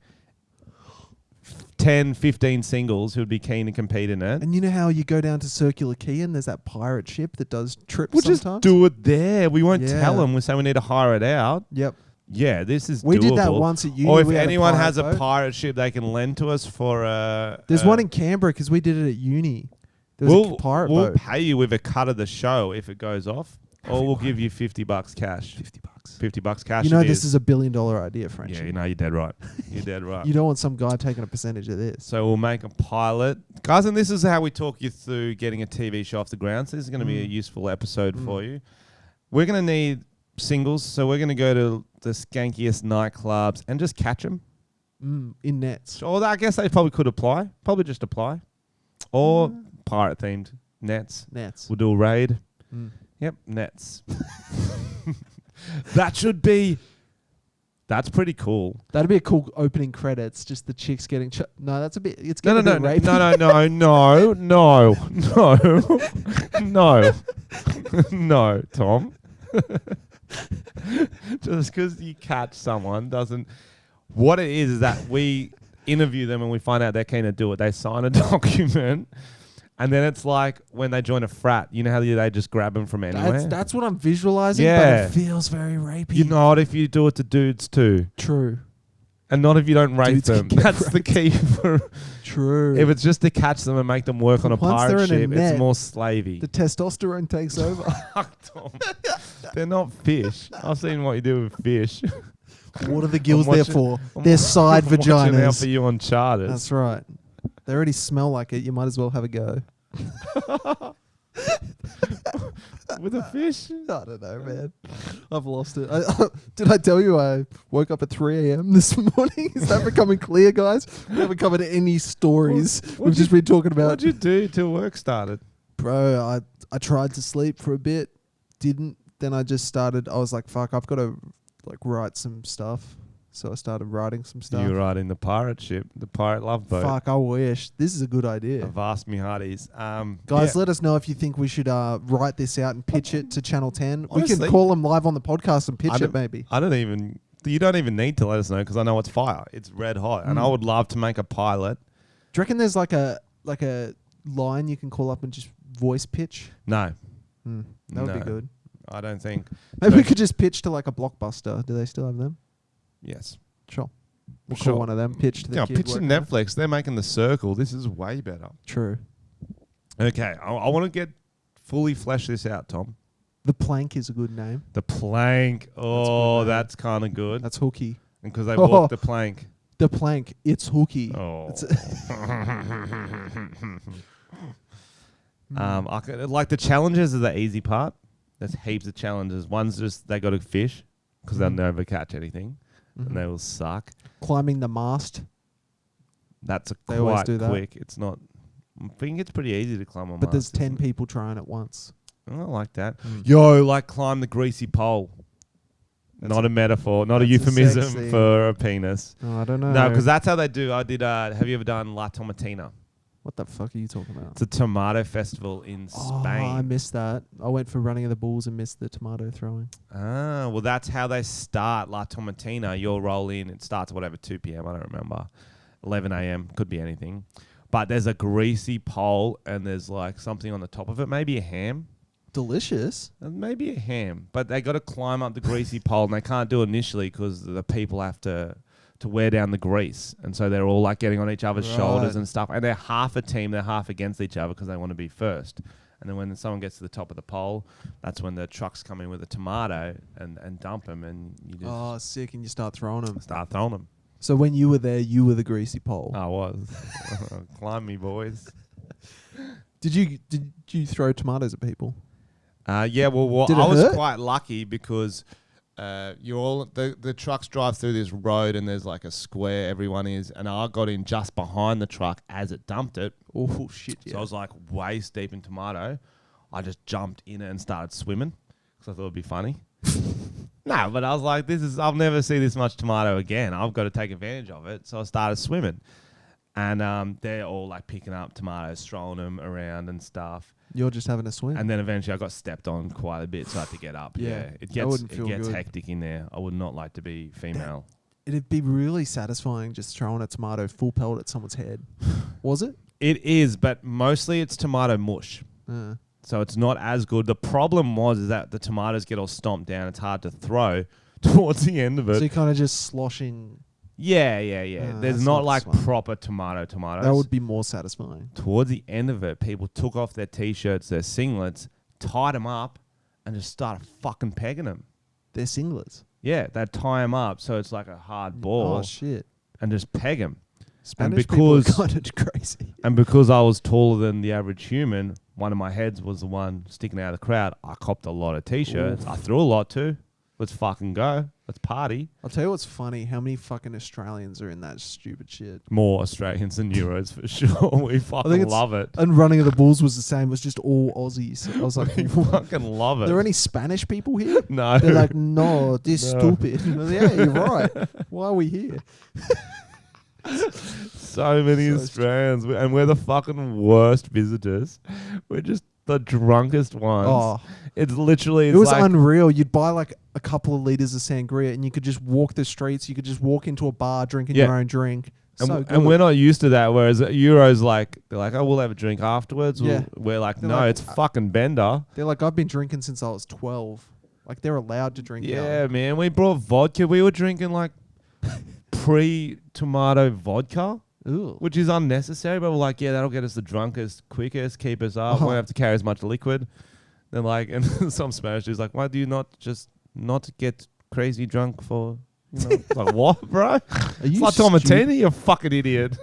10, 15 singles who would be keen to compete in it. And you know how you go down to Circular Quay and there's that pirate ship that does trips We'll sometimes? just do it there. We won't tell them. We'll say we need to hire it out. Yep. Yeah, this is We doable. did that once at uni. Or if we had anyone has a boat. pirate ship they can lend to us for There's one in Canberra because we did it at uni. There was a pirate we'll boat. pay you with a cut of the show if it goes off. Or we'll give you $50 cash. $50 cash. You know this is $1 billion idea, Frenchy. Yeah, you know, you're dead right. You're dead right. You don't want some guy taking a percentage of this. So we'll make a pilot. Guys, and this is how we talk you through getting a TV show off the ground. So this is going to be a useful episode for you. We're going to need singles. So we're going to go to the skankiest nightclubs and just catch them. In nets. Or I guess they probably could apply. Probably just apply. Or pirate-themed nets. Nets. We'll do a raid. Yep, nets. That's pretty cool. That'd be a cool opening credits. Just the chicks getting... no, that's a bit... It's No, getting a bit rapey. No, Tom. Just because you catch someone doesn't... What it is that we interview them and we find out they're keen to do it. They sign a document... And then it's like when they join a frat, you know how they just grab them from anywhere? That's what I'm visualizing, Yeah. but it feels very rapey. You're not if you do it to dudes too. True. And not if you don't rape Dudes them. can get That's the key for... True. If it's just to catch them and make them work on a Once they're pirate in a ship, net, it's more slavey. the testosterone takes over. Fuck, Tom. They're not fish. I've seen what you do with fish. What are the gills there for? I'm They're side watching out vaginas. for you on charters. That's right. They already smell like it. You might as well have a go. With a fish? I don't know, man. I've lost it. Did I tell you I woke up at 3 a.m. this morning? Is that becoming clear, guys? We haven't covered any stories. We've just been talking about... What'd you do till work started? Bro, I tried to sleep for a bit. Didn't. Then I just started... I was like, fuck, I've got to like write some stuff. So I started writing some stuff. You were riding the pirate ship, the pirate love boat. Fuck, I wish. This is a good idea. Vast me hearties. Guys, let us know if you think we should write this out and pitch it to Channel 10. Honestly, we can call them live on the podcast and pitch it, maybe. You don't even need to let us know because I know it's fire. It's red hot. And I would love to make a pilot. Do you reckon there's like a line you can call up and just voice pitch? No. That would be good. I don't think. Maybe we could just pitch to like a Blockbuster. Do they still have them? Yes. Sure. We'll Sure. call one of them. Pitch to the kid. Pitch to Netflix. They're making The Circle. This is way better. True. Okay. I want to get fully flesh this out, Tom. The Plank is a good name. The Plank. Oh, that's kind of good. That's hooky. And because they walk the plank. The Plank. It's hooky. Oh. Like the challenges are the easy part. There's heaps of challenges. One's just they got to fish because they'll never catch anything. And they will suck. Climbing the mast. That's They always quite do that. quick. It's not... I think it's pretty easy to climb a mast. But there's 10 people trying at once. I don't like that. Yo, like climb the greasy pole. Not a metaphor. Not a euphemism sexy. for a penis. Oh, I don't know. No, because that's how they do. I did... have you ever done La Tomatina? What the fuck are you talking about? It's a tomato festival in Oh, Spain. I missed that. I went for running of the bulls and missed the tomato throwing. Ah, well, that's how they start La Tomatina. You'll roll in. It starts at whatever, 2 p.m. I don't remember. 11 a.m. Could be anything. But there's a greasy pole and there's like something on the top of it. Maybe a ham. Delicious. Maybe a ham. But they got to climb up the greasy pole and they can't do it initially because the people have to wear down the grease. And so they're all like getting on each other's shoulders and stuff. And they're half a team. They're half against each other because they want to be first. And then when someone gets to the top of the pole, that's when the trucks come in with a tomato and dump them. And you just sick. And you start throwing them. start throwing them. So when you were there, you were the greasy pole. I was. Climb me, boys. Did you throw tomatoes at people? Yeah, well Did it I was hurt? quite lucky because the trucks drive through this road and there's like a square everyone is, and I got in just behind the truck as it dumped it. Oh shit! Yeah. So I was like waist deep in tomato. I just jumped in it and started swimming because I thought it'd be funny. No, but I was like, I'll never see this much tomato again. I've got to take advantage of it. So I started swimming. And they're all like picking up tomatoes, throwing them around and stuff. You're just having a swim. And then eventually I got stepped on quite a bit, so I had to get up. Yeah, It that gets good. hectic in there. I would not like to be female. It'd be really satisfying just throwing a tomato full pelt at someone's head. Was it? It is, but mostly it's tomato mush. So it's not as good. The problem is that the tomatoes get all stomped down. It's hard to throw towards the end of it. So you kind of just sloshing. Yeah. There's that's not not like fun. proper tomatoes. That would be more satisfying. Towards the end of it, people took off their T-shirts, their singlets, tied them up, and just started fucking pegging them. They're singlets. Yeah, they'd tie them up so it's like a hard ball. Oh shit! And just peg them. Spanish people are kind of crazy. And because I was taller than the average human, one of my heads was the one sticking out of the crowd. I copped a lot of T-shirts. I threw a lot too. Let's fucking go. Let's party. I'll tell you what's funny. How many fucking Australians are in that stupid shit? More Australians than Euros for sure. We fucking love it. And Running of the Bulls was the same. It was just all Aussies. I was like, We fucking love it. Are there any Spanish people here? No. They're like, no, this stupid. Yeah, you're right. Why are we here? So many Australians. And we're the fucking worst visitors. We're just the drunkest ones. Oh. It's literally... It was like unreal. You'd buy like a couple of liters of sangria and you could just walk the streets. You could just walk into a bar drinking your own drink. And we're not used to that. Whereas Euros, like, they're like, oh, we'll have a drink afterwards. Yeah. We're like, They're no, like, it's fucking Bender. They're like, I've been drinking since I was 12. Like, they're allowed to drink. Yeah, man. We brought vodka. We were drinking like pre-tomato vodka. Ooh. Which is unnecessary, but we're like, yeah, that'll get us the drunkest, quickest, keep us up. Won't have to carry as much liquid. Then like, and some Spanish dude's like, why do you not get crazy drunk for, like what, bro? It's like Tomatini, you fucking idiot.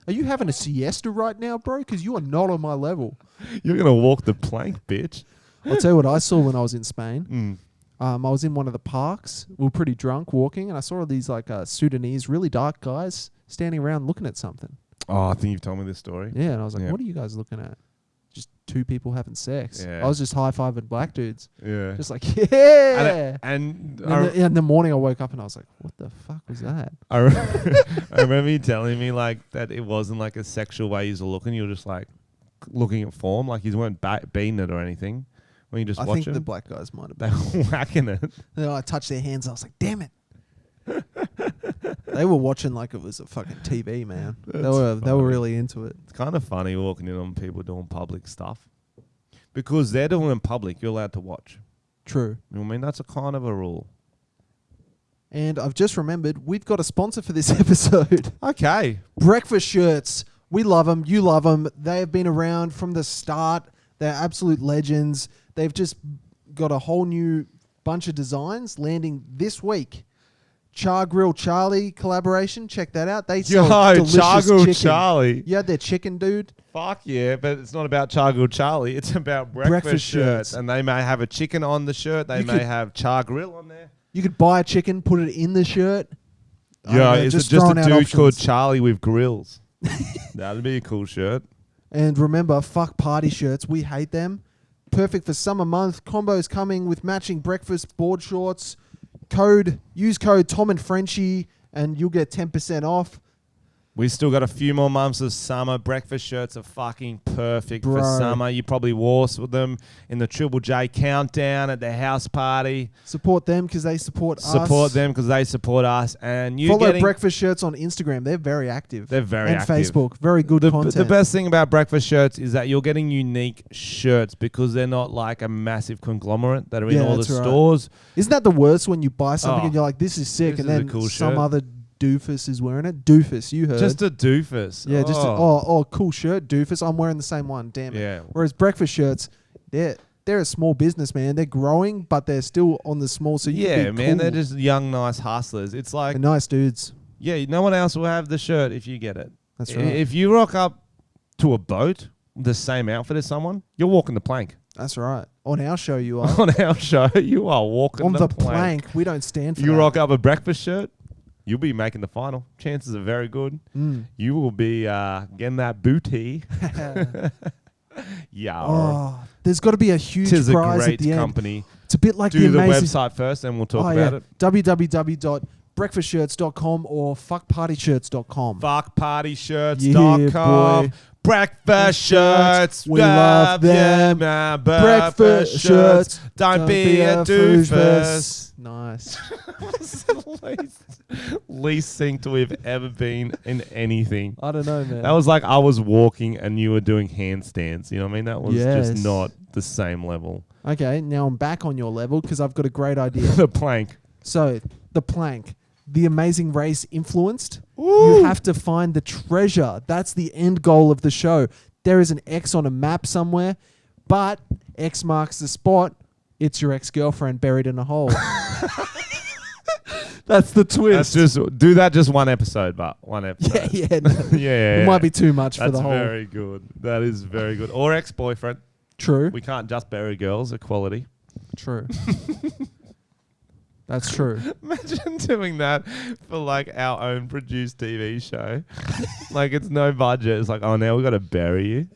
Are you having a siesta right now, bro? Because you are not on my level. You're gonna walk the plank, bitch. I'll tell you what I saw when I was in Spain. I was in one of the parks. We were pretty drunk walking, and I saw these like Sudanese, really dark guys standing around looking at something. Oh, I think you've told me this story. Yeah, and I was like, what are you guys looking at? Just two people having sex. Yeah. I was just high-fiving black dudes. Yeah. Just like, yeah. And in the morning I woke up and I was like, what the fuck was that? I remember you telling me like that it wasn't like a sexual way you were looking. You were just like looking at form. Like you weren't beating it or anything. When you just watch I think them. the black guys might have They been. were whacking it. And then I touched their hands. I was like, damn it. They were watching like it was a fucking TV, man. They were really into it. It's kind of funny walking in on people doing public stuff. Because they're doing it in public, you're allowed to watch. True. You know what I mean? That's a kind of a rule. And I've just remembered, we've got a sponsor for this episode. Okay. Breakfast shirts. We love them. You love them. They have been around from the start. They're absolute legends. They've just got a whole new bunch of designs landing this week. Char Grill Charlie collaboration. Check that out. They sell delicious Char Grill chicken. Charlie. You had their chicken, dude. Fuck yeah, but it's not about Char Grill Charlie. It's about breakfast shirts. And they may have a chicken on the shirt. They may have Char Grill on there. You could buy a chicken, put it in the shirt. Yeah, is it just a dude options. called Charlie with grills? That'd be a cool shirt. And remember, fuck party shirts. We hate them. Perfect for summer month. Combos coming with matching breakfast board shorts. Use code Tom and Frenchy and you'll get 10% off. We still got a few more months of summer. Breakfast shirts are fucking perfect for Bro. summer. You probably wore them in the Triple J countdown at the house party. Support them because they support us. Support them because they support us. And you follow Breakfast Shirts on Instagram. They're very active. They're very and active. Facebook. Very good content. The best thing about Breakfast Shirts is that you're getting unique shirts because they're not like a massive conglomerate that are in all the stores. Isn't that the worst when you buy something and you're like, this is sick, and then cool some shirt. other doofus is wearing it? Doofus, you heard. Just a doofus. Yeah, just cool shirt, doofus. I'm wearing the same one. Damn it. Yeah. Whereas Breakfast Shirts, they're a small business, man. They're growing, but they're still on the small. So you yeah, can be man, cool. they're just young, nice hustlers. It's like They're nice dudes. Yeah, no one else will have the shirt if you get it. That's right. If you rock up to a boat, the same outfit as someone, you're walking the plank. That's right. On our show, you are. On our show, you are walking On the the plank, we don't stand for You that. rock up a breakfast shirt, you'll be making the final. Chances are very good. You will be getting that booty. Yeah. Oh, there's got to be a huge Tis a prize great at the end. company. It's a bit like Do the amazing website first and we'll talk about it. www.breakfastshirts.com or fuckpartyshirts.com. Fuckpartyshirts.com. Yeah, boy. Breakfast shirts. We love them. Breakfast shirts. Don't be a doofus. Nice. What's the least synced we've ever been in anything? I don't know, man. That was like I was walking and you were doing handstands. You know what I mean? That was Yes. just not the same level. Okay, now I'm back on your level because I've got a great idea. The plank. So, the plank. The Amazing Race influenced. Ooh. You have to find the treasure. That's the end goal of the show. There is an X on a map somewhere, but X marks the spot. It's your ex-girlfriend buried in a hole. That's the twist. That's just do that just one episode, but one episode. Yeah. No. Yeah. It might be too much for That's the whole. very good. That is very good. Or ex-boyfriend. True. We can't just bury girls. Equality. True. That's true. Imagine doing that for like our own produced TV show. Like it's no budget. It's like, oh, now we got to bury you.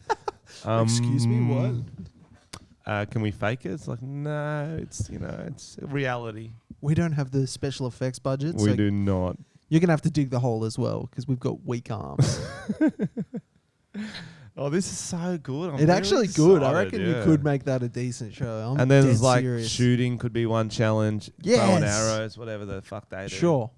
Excuse me, what? Can we fake it? It's like, no, it's it's reality. We don't have the special effects budget. We so do not. You're going to have to dig the hole as well because we've got weak arms. Oh, this is so good. It's actually good. I excited, reckon you could make that a decent show. And then dead there's like serious. shooting could be one challenge. Yes. Bow and arrows, whatever the fuck they do. Sure.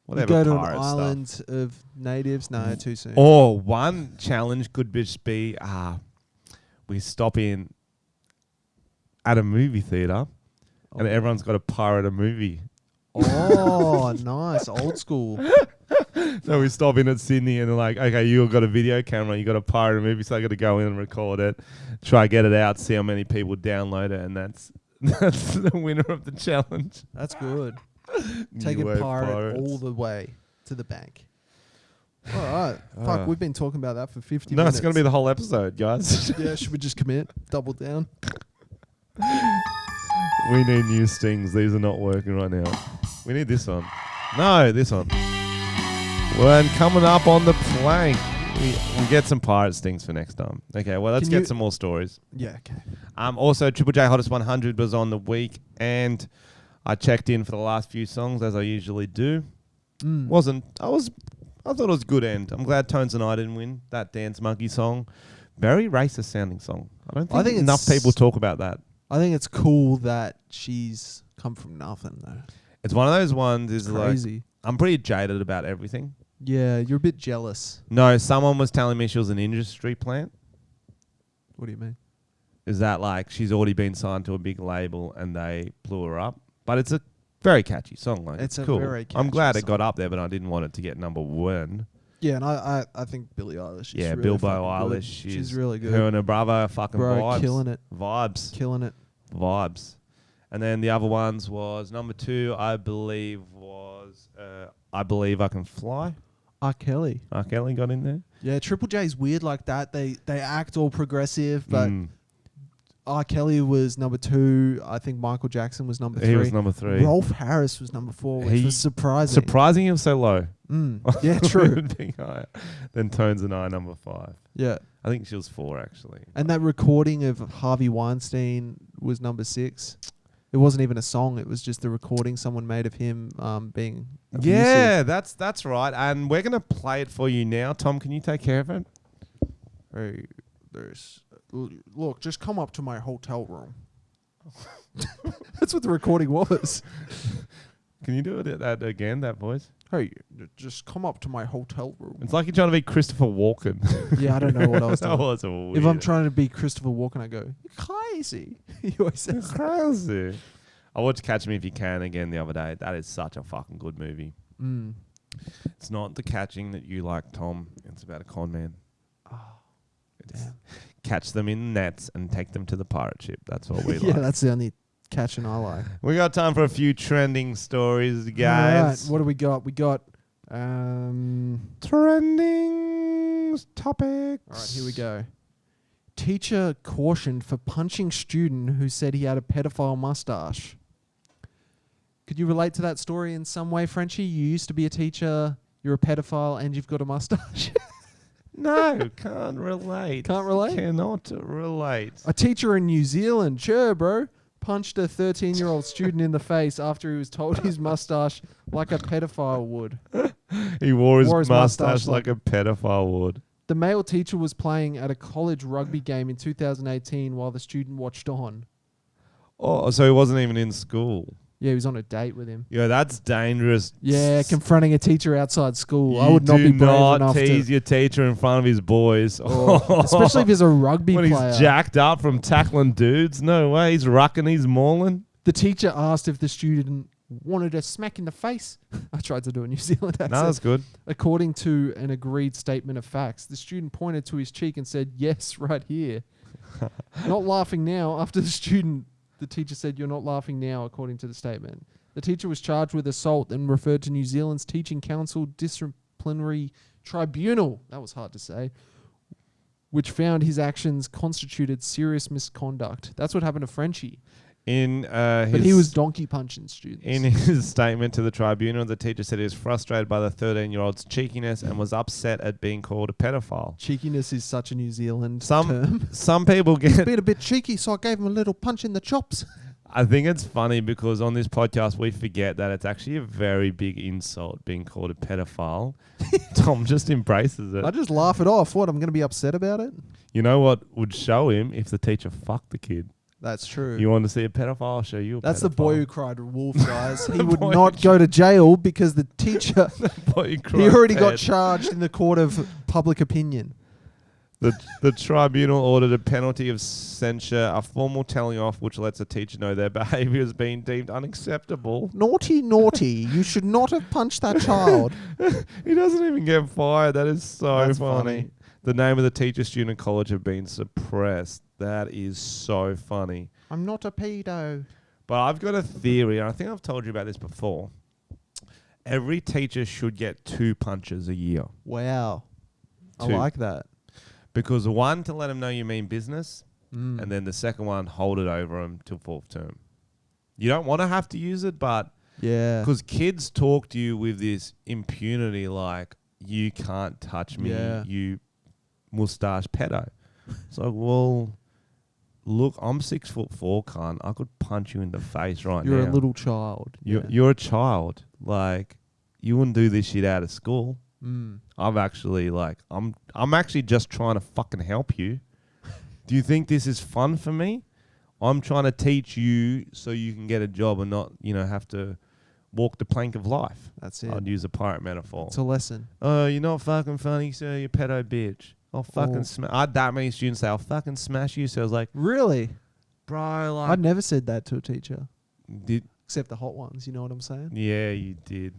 Whatever. We go to an pirate island stuff. of natives. No, too soon. Or one challenge could just be we stop in at a movie theater and everyone's got to pirate a movie. Oh, nice. Old school. So we stop in at Sydney and they're like, okay, you've got a video camera, you got to pirate a movie, so I got to go in and record it, try get it out, see how many people download it, and that's the winner of the challenge. That's good. Take New it Wave pirate Pirates. all the way to the bank. All right. Fuck, we've been talking about that for 50 No, minutes. it's going to be the whole episode, guys. Yeah, should we just commit? Double down? We need new stings. These are not working right now. We need this one. No, this one. Well, and coming up on the plank, we get some pirate stings for next time. Okay, well, let's get some more stories. Yeah, okay. Also, Triple J Hottest 100 was on the week, and I checked in for the last few songs, as I usually do. I thought it was a good end. I'm glad Tones and I didn't win that Dance Monkey song. Very racist sounding song. I think enough people talk about that. I think it's cool that she's come from nothing, though. It's one of those ones is Crazy. like, I'm pretty jaded about everything. Yeah, you're a bit jealous. No, someone was telling me she was an industry plant. What do you mean? Is that like she's already been signed to a big label and they blew her up? But it's a very catchy song. Like, It's a cool. very catchy I'm glad it song. got up there, but I didn't want it to get number one. Yeah, and I think Billie Eilish is really Bilbo fucking good. Eilish. She's really good. Her and her brother are fucking Bro, vibes. killing it. Vibes. Vibes. And then the other ones was number 2, I believe was I Believe I Can Fly. R. Kelly. R. Kelly got in there. Yeah, Triple J's weird like that. They act all progressive, but R. Kelly was number 2. I think Michael Jackson was number 3. He was number 3. Rolf Harris was number 4, which was surprising. Surprising he was so low. Yeah, true. Being higher. Then Tones and I, number 5. Yeah. I think she was 4, actually. And that recording of Harvey Weinstein was number 6. It wasn't even a song. It was just the recording someone made of him being abusive. Yeah, that's right. And we're going to play it for you now. Tom, can you take care of it? Hey, look, just come up to my hotel room. That's what the recording was. Can you do it again, that voice? Hey, just come up to my hotel room. It's like you're trying to be Christopher Walken. Yeah, I don't know what I was doing. That was weird. If I'm trying to be Christopher Walken, I go, you're crazy. He always says that. Crazy. I watched Catch Me If You Can again the other day. That is such a fucking good movie. It's not the catching that you like, Tom. It's about a con man. It's Damn. catch them in nets and take them to the pirate ship. That's what we Yeah, like. that's the only catching I like. We got time for a few trending stories, All right, guys. what do we got? We got Trending topics. all right, here we go. Teacher cautioned for punching student who said he had a pedophile mustache. Could you relate to that story in some way, Frenchy? You used to be a teacher, you're a pedophile, and you've got a mustache. No, can't relate. Can't relate? Cannot relate. A teacher in New Zealand, sure, bro, punched a 13-year-old student in the face after he was told his mustache like a pedophile would. He wore his mustache mustache like a pedophile would. The male teacher was playing at a college rugby game in 2018 while the student watched on. Oh, so he wasn't even in school. Yeah, he was on a date with him. Yeah, that's dangerous. Yeah, confronting a teacher outside school. You I would not be brave not enough tease to. your teacher in front of his boys. Especially if he's a rugby when player. he's jacked up from tackling dudes. No way. He's rucking, he's mauling. The teacher asked if the student wanted a smack in the face. I tried to do a New Zealand accent. No, that's good. According to an agreed statement of facts, the student pointed to his cheek and said, "Yes, right here." Not laughing now. After the teacher said, "You're not laughing now," according to the statement. The teacher was charged with assault and referred to New Zealand's Teaching Council Disciplinary Tribunal. That was hard to say. Which found his actions constituted serious misconduct. That's what happened to Frenchy. But he was donkey punching students. In his statement to the tribunal, the teacher said he was frustrated by the 13-year-old's cheekiness and was upset at being called a pedophile. Cheekiness is such a New Zealand term. Some people He's get... been a bit cheeky, so I gave him a little punch in the chops. I think it's funny because on this podcast we forget that it's actually a very big insult being called a pedophile. Tom just embraces it. I just laugh it off. What, I'm going to be upset about it? You know what would show him if the teacher fucked the kid? That's true. You want to see a pedophile? I'll show you a That's pedophile. the boy who cried wolf, guys. He would not go to jail because the teacher, he already got charged in the court of public opinion. The tribunal ordered a penalty of censure, a formal telling off which lets a teacher know their behaviour has been deemed unacceptable. Naughty, naughty. You should not have punched that child. He doesn't even get fired. That is so That's funny. The name of the teacher-student college have been suppressed. That is so funny. I'm not a pedo. But I've got a theory, and I think I've told you about this before. Every teacher should get 2 punches a year. Wow. 2. I like that. Because one, to let them know you mean business, Mm. and then the second one, hold it over them till 4th term. You don't want to have to use it, but Yeah. because kids talk to you with this impunity like, you can't touch me, you mustache pedo. It's like, well, look, I'm 6'4", cunt. I could punch you in the face right now. You're a little child. You're a child. Like, you wouldn't do this shit out of school. Mm. I've actually I'm actually just trying to fucking help you. Do you think this is fun for me? I'm trying to teach you so you can get a job and not, have to walk the plank of life. That's it. I'd use a pirate metaphor. It's a lesson. Oh, you're not fucking funny, sir. You pedo bitch. I'll fucking smash. I had that many students say, I'll fucking smash you. So I was like, Really? bro, like. I'd never said that to a teacher. Did, Except the hot ones. You know what I'm saying? yeah, you did.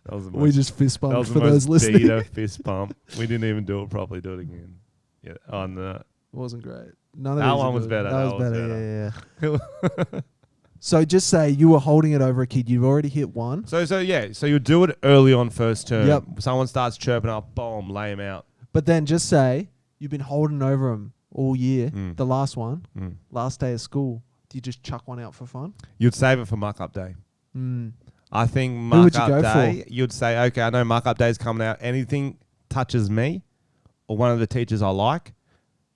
That was the We most, just fist that bumped was for the those most listening. beta fist pump. We didn't even do it properly. Do it again. Yeah. Oh, no. Wasn't great. None of That these are one was good. better. That That was was better. Yeah. So just say you were holding it over a kid. You've already hit one. So you do it early on first term. Yep. Someone starts chirping up, boom, lay him out. But then just say you've been holding over him all year. Mm. The last one, Mm. last day of school. Do you just chuck one out for fun? You'd save it for muck-up day. Mm. I think Who would you muck-up go day, you'd say, okay, I know muck-up day's coming out. Anything touches me or one of the teachers I like,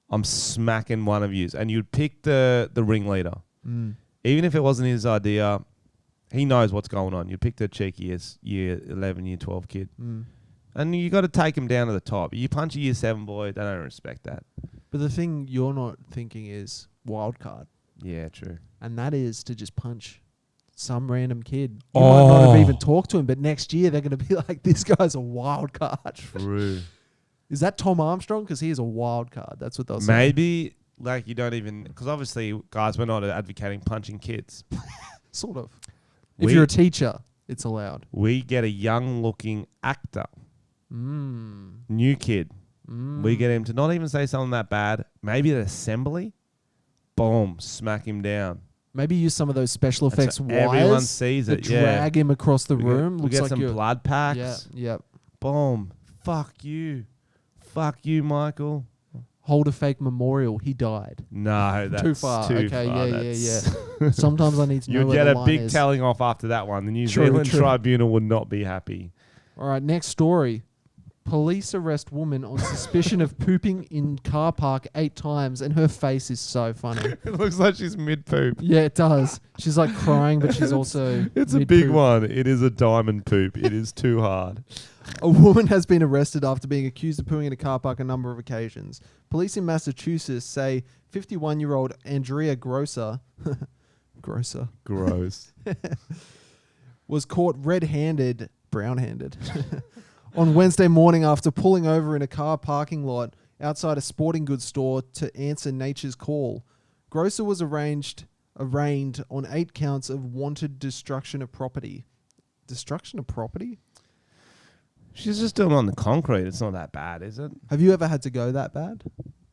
I'm smacking one of yous. And you'd pick the ringleader. Mm. Even if it wasn't his idea, he knows what's going on. You pick the cheekiest year 11, year 12 kid. Mm. And you got to take him down to the top. You punch a year 7 boy, they don't respect that. But the thing you're not thinking is wild card. Yeah, true. And that is to just punch some random kid. You might not have even talked to him, but next year they're going to be like, this guy's a wild card. True. Is that Tom Armstrong? Because he is a wild card. That's what they'll say. Maybe, like, you don't even... Because obviously, guys, we're not advocating punching kids. Sort of. If you're a teacher, it's allowed. We get a young-looking actor. Mm. New kid. Mm. We get him to not even say something that bad. Maybe at assembly. boom, smack him down. Maybe use some of those special And effects so wires. everyone sees it. To drag him across the We room. Get, we Looks get like some you're, blood packs. Yeah, yep. Boom. Fuck you, Michael. Hold a fake memorial. He died. No, that's too far. Okay, yeah. Sometimes I need to know You'll where get the a line big is. telling off after that one. The New True, Zealand true. Tribunal would not be happy. All right, next story. Police arrest woman on suspicion of pooping in car park 8 times, and her face is so funny. It looks like she's mid-poop. Yeah, it does. She's like crying, but she's also It's a big mid-poop. one. It is a diamond poop. It is too hard. A woman has been arrested after being accused of pooing in a car park a number of occasions. Police in Massachusetts say 51-year-old Andrea Gross, was caught red-handed, brown-handed, on Wednesday morning after pulling over in a car parking lot outside a sporting goods store to answer nature's call. Grosser was arraigned on 8 counts of wanted destruction of property. Destruction of property? She's just doing it on the concrete. It's not that bad, is it? Have you ever had to go that bad?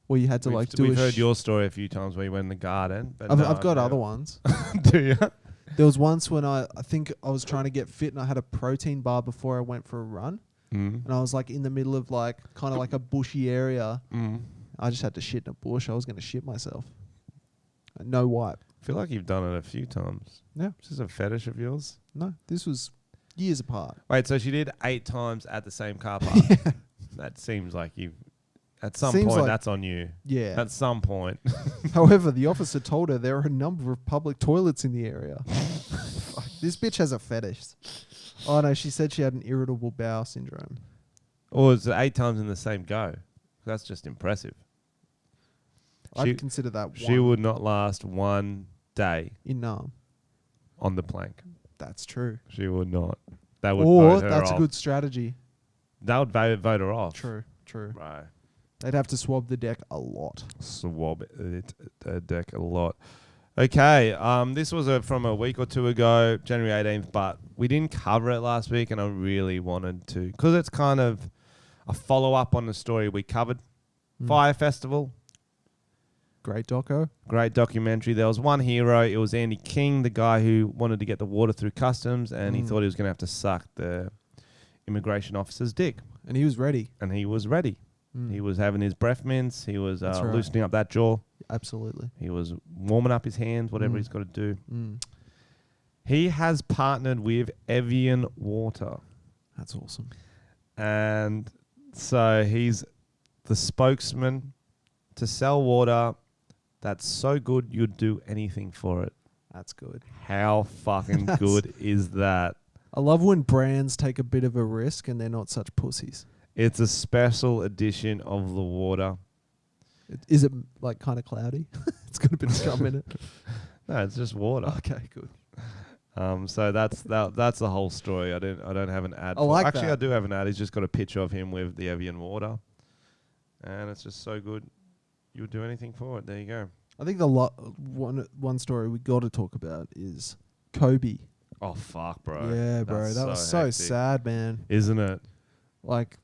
Where you had to We've heard your story a few times where you went in the garden. But I've got other ones. Do you? There was once when I think I was trying to get fit and I had a protein bar before I went for a run. And I was like in the middle of like kind of like a bushy area. I just had to shit in a bush. I was going to shit myself. No wipe. I feel like you've done it a few times. Yeah. Is this a fetish of yours? No, this was years apart. Wait, so she did 8 times at the same car park? Yeah. That seems like you... At some Seems point, like- that's on you. Yeah. At some point. However, the officer told her there are a number of public toilets in the area. Fuck, this bitch has a fetish. Oh no, she said she had an irritable bowel syndrome. Or is it 8 times in the same go? That's just impressive. I'd consider that one. She would not last one day in Nam. on the plank. That's true. She would not. That would Or vote her that's off. a good strategy. That would vote her off. True. Right. They'd have to swab the deck a lot. Swab it deck a lot. Okay, this was from a week or two ago, January 18th, but we didn't cover it last week, and I really wanted to, because it's kind of a follow-up on the story we covered. Fire Festival. Great doco. Great documentary. There was one hero. It was Andy King, the guy who wanted to get the water through customs, and he thought he was going to have to suck the immigration officer's dick. And he was ready. And he was ready. He was having his breath mints. He was That's right. loosening up that jaw. Absolutely. He was warming up his hands, whatever he's got to do. He has partnered with Evian Water. That's awesome. And so he's the spokesman to sell water that's so good you'd do anything for it. That's good. How fucking good is that? I love when brands take a bit of a risk and they're not such pussies. It's a special edition of the water. Is it like kind of cloudy? It's got a bit of scum in it. No, it's just water. Okay, good. So that's the whole story. I don't have an ad. I like Actually, that. I do have an ad. He's just got a picture of him with the Evian water, and it's just so good. You would do anything for it. There you go. I think the one story we got to talk about is Kobe. Oh fuck, bro. Yeah, bro. That was so hectic. sad, man. Isn't it? Like,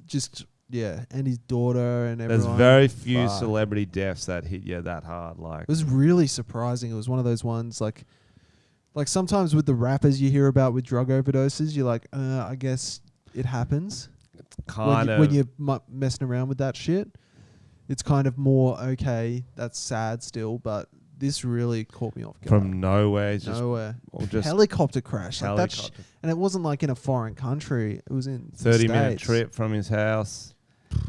just and his daughter and everyone. There's very few Fuck. celebrity deaths that hit you that hard. Like It was really surprising. It was one of those ones like sometimes with the rappers you hear about with drug overdoses, you're like, I guess it happens. When you're messing around with that shit. It's kind of more, okay, that's sad still, but this really caught me off guard. from nowhere. It's Nowhere. just Helicopter crash. Like that helicopter. and it wasn't like in a foreign country. It was in 30-minute States. trip from his house.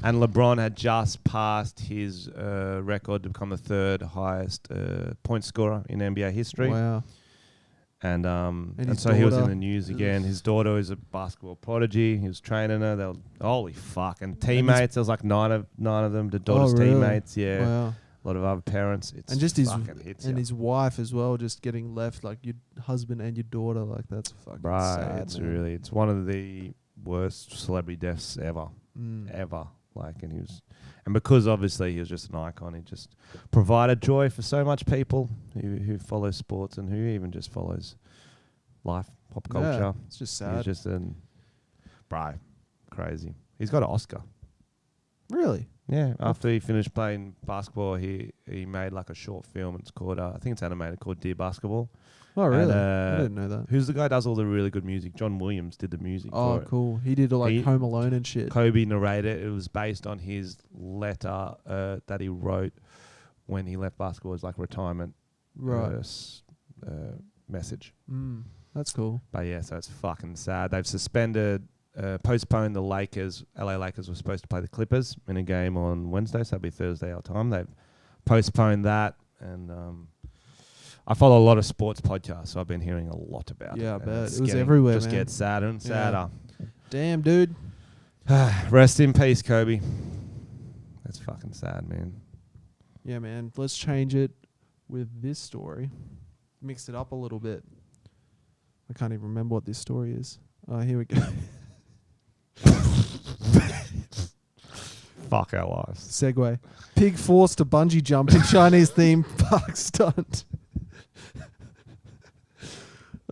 And LeBron had just passed his record to become the 3rd highest point scorer in NBA history. Wow. And his so he was in daughter the news again. His daughter is a basketball prodigy. He was training her. They were, holy fuck. And teammates, there was like nine of them, the daughter's really? teammates. Yeah. Wow. A lot of other parents. It's And just his his wife as well, just getting left, like your husband and your daughter, like that's fucking sad. It's man. really, it's one of the worst celebrity deaths ever. Mm. Ever. Like, and because obviously he was just an icon, he just provided joy for so much people who follow sports and who even just follows life, pop culture. Yeah, it's just sad. He's just crazy. He's got an Oscar. Really? Yeah, after he finished playing basketball, he made like a short film. It's called, I think it's animated, called Dear Basketball. Oh, really? And, I didn't know that. Who's the guy who does all the really good music? John Williams did the music Oh, for it. cool. He did Home Alone and shit. Kobe narrated. It was based on his letter that he wrote when he left basketball as like retirement message. That's cool. But yeah, so it's fucking sad. They've postponed the Lakers. LA Lakers were supposed to play the Clippers in a game on Wednesday, so that'll be Thursday our time. They've postponed that, and I follow a lot of sports podcasts, so I've been hearing a lot about it. Yeah, I bet. It was everywhere, just man. gets sadder and sadder. Damn, dude. Rest in peace, Kobe. That's fucking sad, man. Yeah, man. Let's change it with this story. Mix it up a little bit. I can't even remember what this story is. Oh, here we go. Fuck our lives. Segue. Pig forced to bungee jump in Chinese theme park stunt.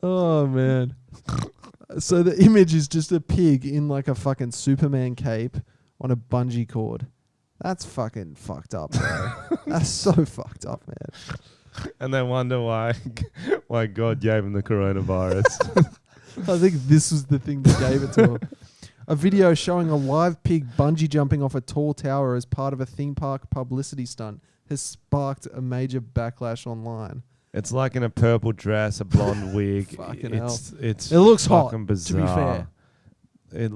Oh, man. So the image is just a pig in like a fucking Superman cape on a bungee cord. That's fucking fucked up, bro. That's so fucked up, man. And they wonder why God gave him the coronavirus. I think this was the thing that gave it to him. A video showing a live pig bungee jumping off a tall tower as part of a theme park publicity stunt has sparked a major backlash online. It's like in a purple dress, a blonde wig. Fucking hell. It looks hot, bizarre. to be fair.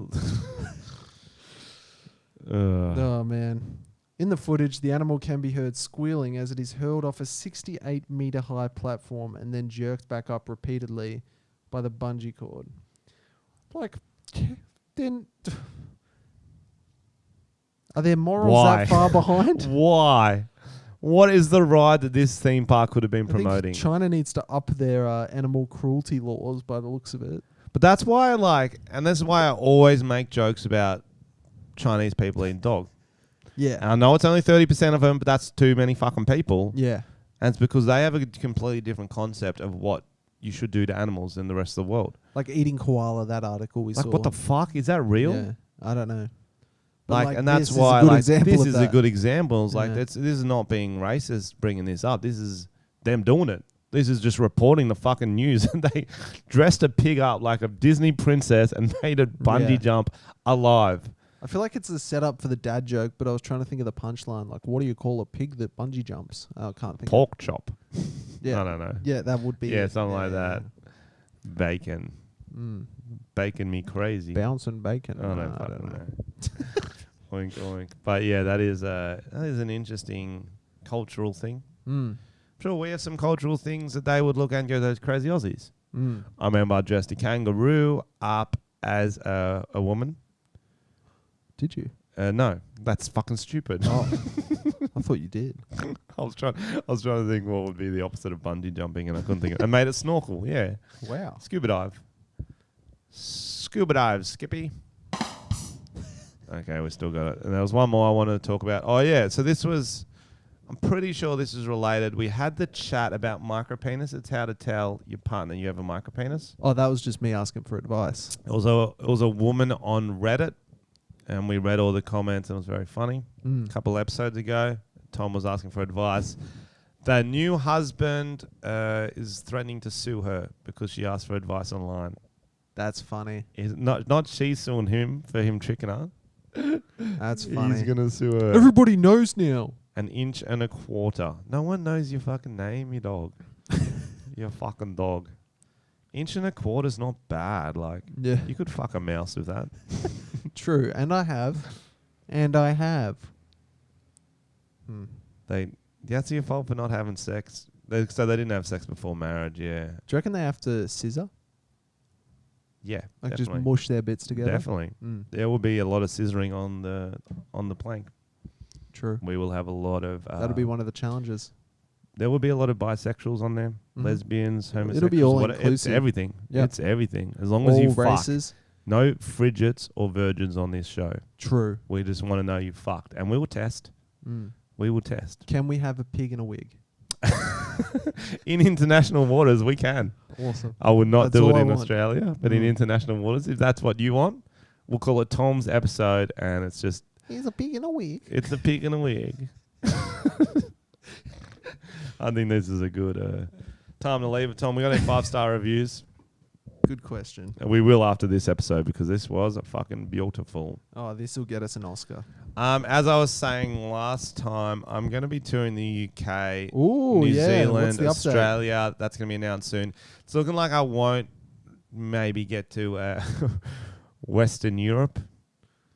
Oh, man. In the footage, the animal can be heard squealing as it is hurled off a 68-meter high platform and then jerked back up repeatedly by the bungee cord. Like, then... Are there morals that far behind? Why? What is the ride that this theme park could have been I think promoting? China needs to up their animal cruelty laws by the looks of it. But that's why and that's why I always make jokes about Chinese people eating dog. Yeah. And I know it's only 30% of them, but that's too many fucking people. Yeah. And it's because they have a completely different concept of what you should do to animals than the rest of the world. Like eating koala, that article we saw. Like, what the fuck? Is that real? Yeah. I don't know. But And that's why this is a good example. It's like, this is not being racist bringing this up. This is them doing it. This is just reporting the fucking news. And they dressed a pig up like a Disney princess and made it bungee jump alive. I feel like it's a setup for the dad joke, but I was trying to think of the punchline. Like, what do you call a pig that bungee jumps? I can't think. Pork chop. Yeah. I don't know. Yeah, that would be. Yeah, something like that. Bacon. Bacon me crazy. Bouncing bacon. Oh, no, I don't know. Oink, oink. But yeah, that is an interesting cultural thing. I'm sure we have some cultural things that they would look at and go, those crazy Aussies. I remember I dressed a kangaroo up as a woman. Did you? No, that's fucking stupid. Oh, I thought you did. I was trying to think what would be the opposite of bungee jumping, and I couldn't think. I made it snorkel. Yeah. Wow. Scuba dive. Scuba dive, Skippy. Okay, we still got it. And there was one more I wanted to talk about. Oh yeah, so this was. I'm pretty sure this is related. We had the chat about micropenis. It's how to tell your partner you have a micropenis. Oh, that was just me asking for advice. It was a woman on Reddit. And we read all the comments, and it was very funny. A couple episodes ago, Tom was asking for advice. The new husband is threatening to sue her because she asked for advice online. That's funny. Not she suing him for him tricking her. That's funny. He's going to sue her. Everybody knows now. 1.25 inches. No one knows your fucking name, you dog. Your fucking dog. 1.25 inches is not bad. Like, you could fuck a mouse with that. True, and I have. That's your fault for not having sex. So they didn't have sex before marriage, yeah. Do you reckon they have to scissor? Yeah, like definitely. just mush their bits together? Definitely. There will be a lot of scissoring on the plank. True. We will have a lot of... that'll be one of the challenges. There will be a lot of bisexuals on there. Lesbians, homosexuals. It'll be all inclusive. It's everything. Yep. It's everything. As long all as you races. fuck. No frigets or virgins on this show. True. We just want to know you fucked. And we will test. We will test. Can we have a pig in a wig? In international waters, we can. Awesome. I would not That's do it all in I want. Australia, but in international waters, if that's what you want, we'll call it Tom's episode, and it's just He's a pig in a wig. It's a pig in a wig. I think this is a good time to leave it, Tom. We got any 5-star reviews? Good question. We will after this episode because this was a fucking beautiful. Oh, this will get us an Oscar. As I was saying last time, I'm going to be touring the UK, Ooh, New yeah. Zealand, What's the update? Australia. That's going to be announced soon. It's looking like I won't maybe get to Western Europe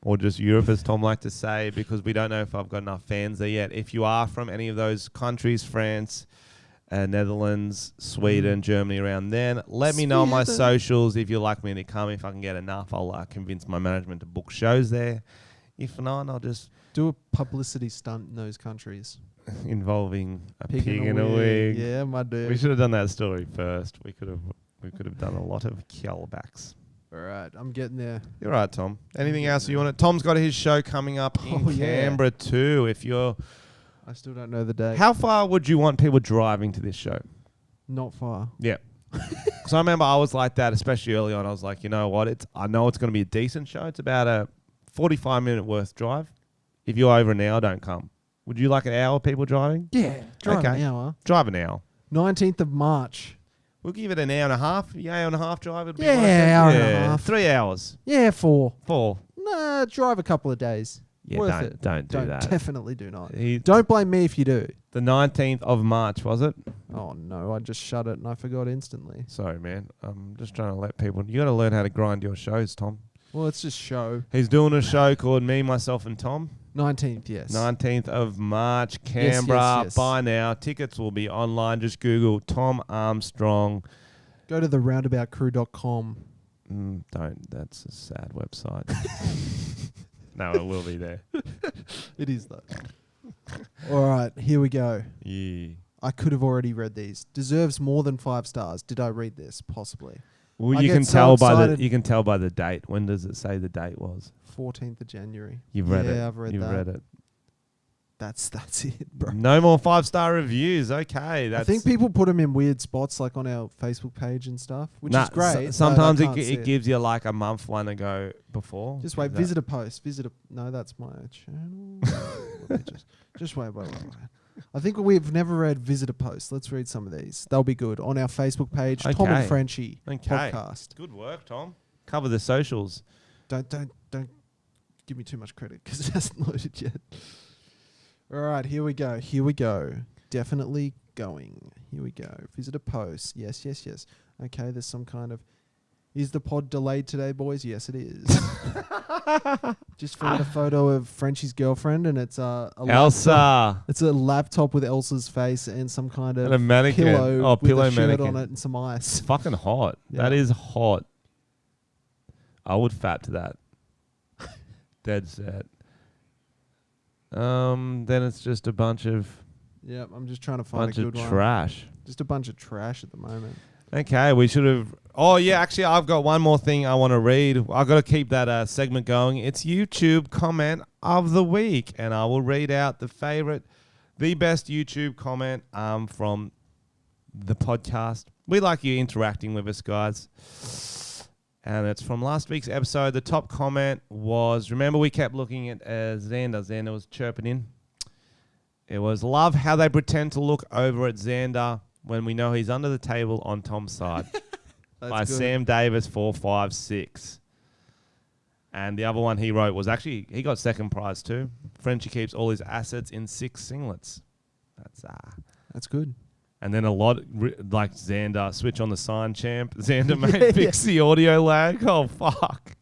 or just Europe, as Tom liked to say, because we don't know if I've got enough fans there yet. If you are from any of those countries, France, Netherlands, Sweden, Germany, around then. Let me know on my socials if you'd like me to come. If I can get enough, I'll convince my management to book shows there. If not, I'll just do a publicity stunt in those countries involving a pig in a wig. Yeah, my dude. We should have done that story first. We could have done a lot of callbacks. All right, I'm getting there. You're right, Tom. Anything else you want to? Tom's got his show coming up in Canberra too. If you're I still don't know the date. How far would you want people driving to this show? Not far. Yeah. So I remember I was like that, especially early on. I was like, you know what? I know it's going to be a decent show. It's about a 45-minute worth drive. If you're over an hour, don't come. Would you like an hour people driving? Yeah, drive an hour. Drive an hour. 19th of March. We'll give it an hour and a half. Yeah, hour and a half drive. It'd be hour and a half. 3 hours. Yeah, 4. 4. Nah, drive a couple of days. Yeah, Worth it. Don't do that. Definitely do not. Don't blame me if you do. The 19th of March, was it? Oh, no. I just shut it and I forgot instantly. Sorry, man. I'm just trying to let people... You got to learn how to grind your shows, Tom. Well, it's just show. He's doing a show called Me, Myself and Tom. 19th, yes. 19th of March, Canberra. Yes. Buy now. Tickets will be online. Just Google Tom Armstrong. Go to the roundaboutcrew.com. Don't. That's a sad website. No, it will be there. It is, though. All right, here we go. Yeah. I could have already read these. Deserves more than 5 stars. Did I read this? Possibly. Well, you can tell by the date. When does it say the date was? 14th of January. You've read it. Yeah, I've read that. You've read it. That's it, bro. No more 5-star reviews. Okay. I think people put them in weird spots, like on our Facebook page and stuff, which is great. Sometimes it gives you like a month one to go before. Just wait. Visit a post. No, that's my channel. just wait. I think we've never read visitor posts. Let's read some of these. They'll be good on our Facebook page. Okay. Tom and Frenchy podcast. Good work, Tom. Cover the socials. Don't give me too much credit because it hasn't loaded yet. All right, here we go. Definitely going. Here we go. Visit a post. Yes. Okay, there's some kind of... Is the pod delayed today, boys? Yes, it is. Just found a photo of Frenchy's girlfriend, and it's Elsa. Laptop. It's a laptop with Elsa's face and some kind of a mannequin. Pillow with pillow a shirt mannequin on it and some ice. It's fucking hot. Yeah. That is hot. I would fap to that. Dead set. Then it's just a bunch of... Yeah, I'm just trying to find a good one. Trash. Just a bunch of trash at the moment. Okay, we should have... Oh, yeah, actually, I've got one more thing I want to read. I've got to keep that segment going. It's YouTube comment of the week, and I will read out the best YouTube comment from the podcast. We like you interacting with us, guys. And it's from last week's episode. The top comment was, remember we kept looking at Xander. Xander was chirping in. It was, love how they pretend to look over at Xander when we know he's under the table on Tom's side. By good. Sam Davis 456. And the other one he wrote was actually, he got second prize too. Frenchy keeps all his assets in 6 singlets. That's good. And then a lot, like Xander, switch on the sign champ. Xander mate, fix the audio lag. Oh, fuck.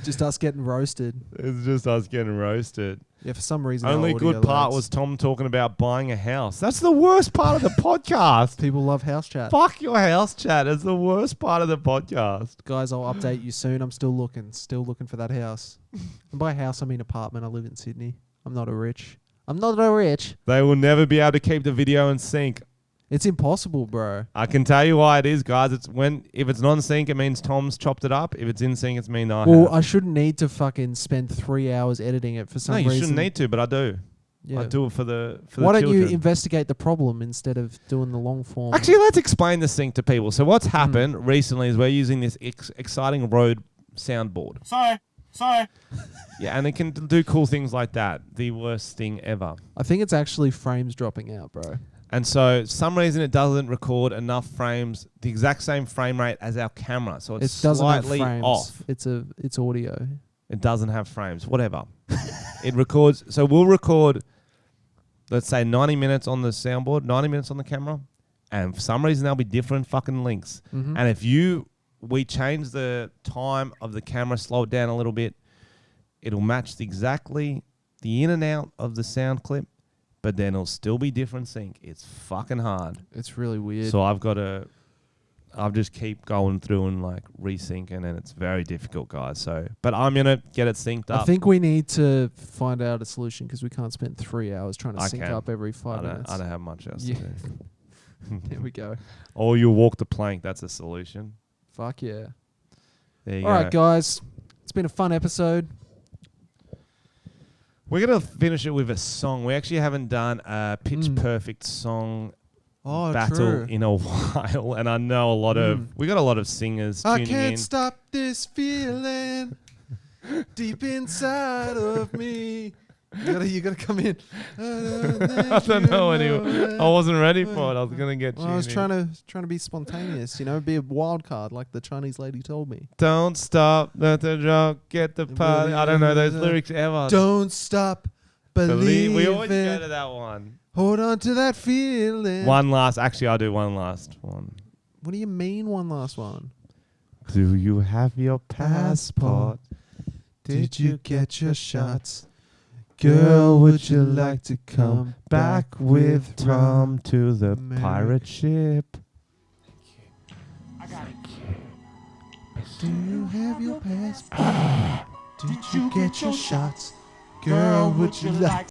Just us getting roasted. It's just us getting roasted. Yeah, for some reason. Only good part was Tom talking about buying a house. That's the worst part of the podcast. People love house chat. Fuck your house chat. It's the worst part of the podcast. Guys, I'll update you soon. I'm still looking for that house. And by house, I mean apartment. I live in Sydney. I'm not a rich. They will never be able to keep the video in sync. It's impossible, bro. I can tell you why it is, guys. If it's non-sync, it means Tom's chopped it up. If it's in sync, it means I have. Well, I shouldn't need to fucking spend 3 hours editing it for some reason. No, you shouldn't need to, but I do. Yeah. I do it for the Why don't children. you investigate the problem instead of doing the long form? Actually, let's explain the sync to people. So what's happened recently is we're using this exciting Rode soundboard. So, Sorry. Yeah, and it can do cool things like that. The worst thing ever. I think it's actually frames dropping out, bro. And so, some reason it doesn't record enough frames, the exact same frame rate as our camera. So it's It doesn't have slightly frames. off. It's audio. It doesn't have frames. Whatever. It records. So we'll record, let's say 90 minutes on the soundboard, 90 minutes on the camera. And for some reason, there'll be different fucking links. Mm-hmm. And if we change the time of the camera, slow it down a little bit, it'll match exactly the in and out of the sound clip, but then it'll still be different sync. It's fucking hard. It's really weird. So I'll just keep going through and like resyncing, and it's very difficult, guys. So, but I'm going to get it synced up. I think we need to find out a solution because we can't spend 3 hours trying to sync up every 5 minutes. I don't have much else Yeah. to do. There we go. Or you walk the plank. That's a solution. Fuck yeah. There you All go. right, guys. It's been a fun episode. We're going to finish it with a song. We actually haven't done a pitch perfect song battle true. in a while. And I know we got a lot of singers I tuning can't in. stop this feeling deep inside of me. You gotta come in. I don't know anyway. I wasn't ready for it. I was going to get Well, I was tuned trying to be spontaneous, be a wild card like the Chinese lady told me. Don't stop, let the drunk get the party. I don't know those lyrics ever. Don't stop, believe We always it. go to that one. Hold on to that feeling. Actually, I'll do one last one. What do you mean one last one? Do you have your passport? Did you get your shots? Girl, would you like to come back with Tom to the pirate ship? I got it. Do you have your passport? Did you get your shots? Girl, would you like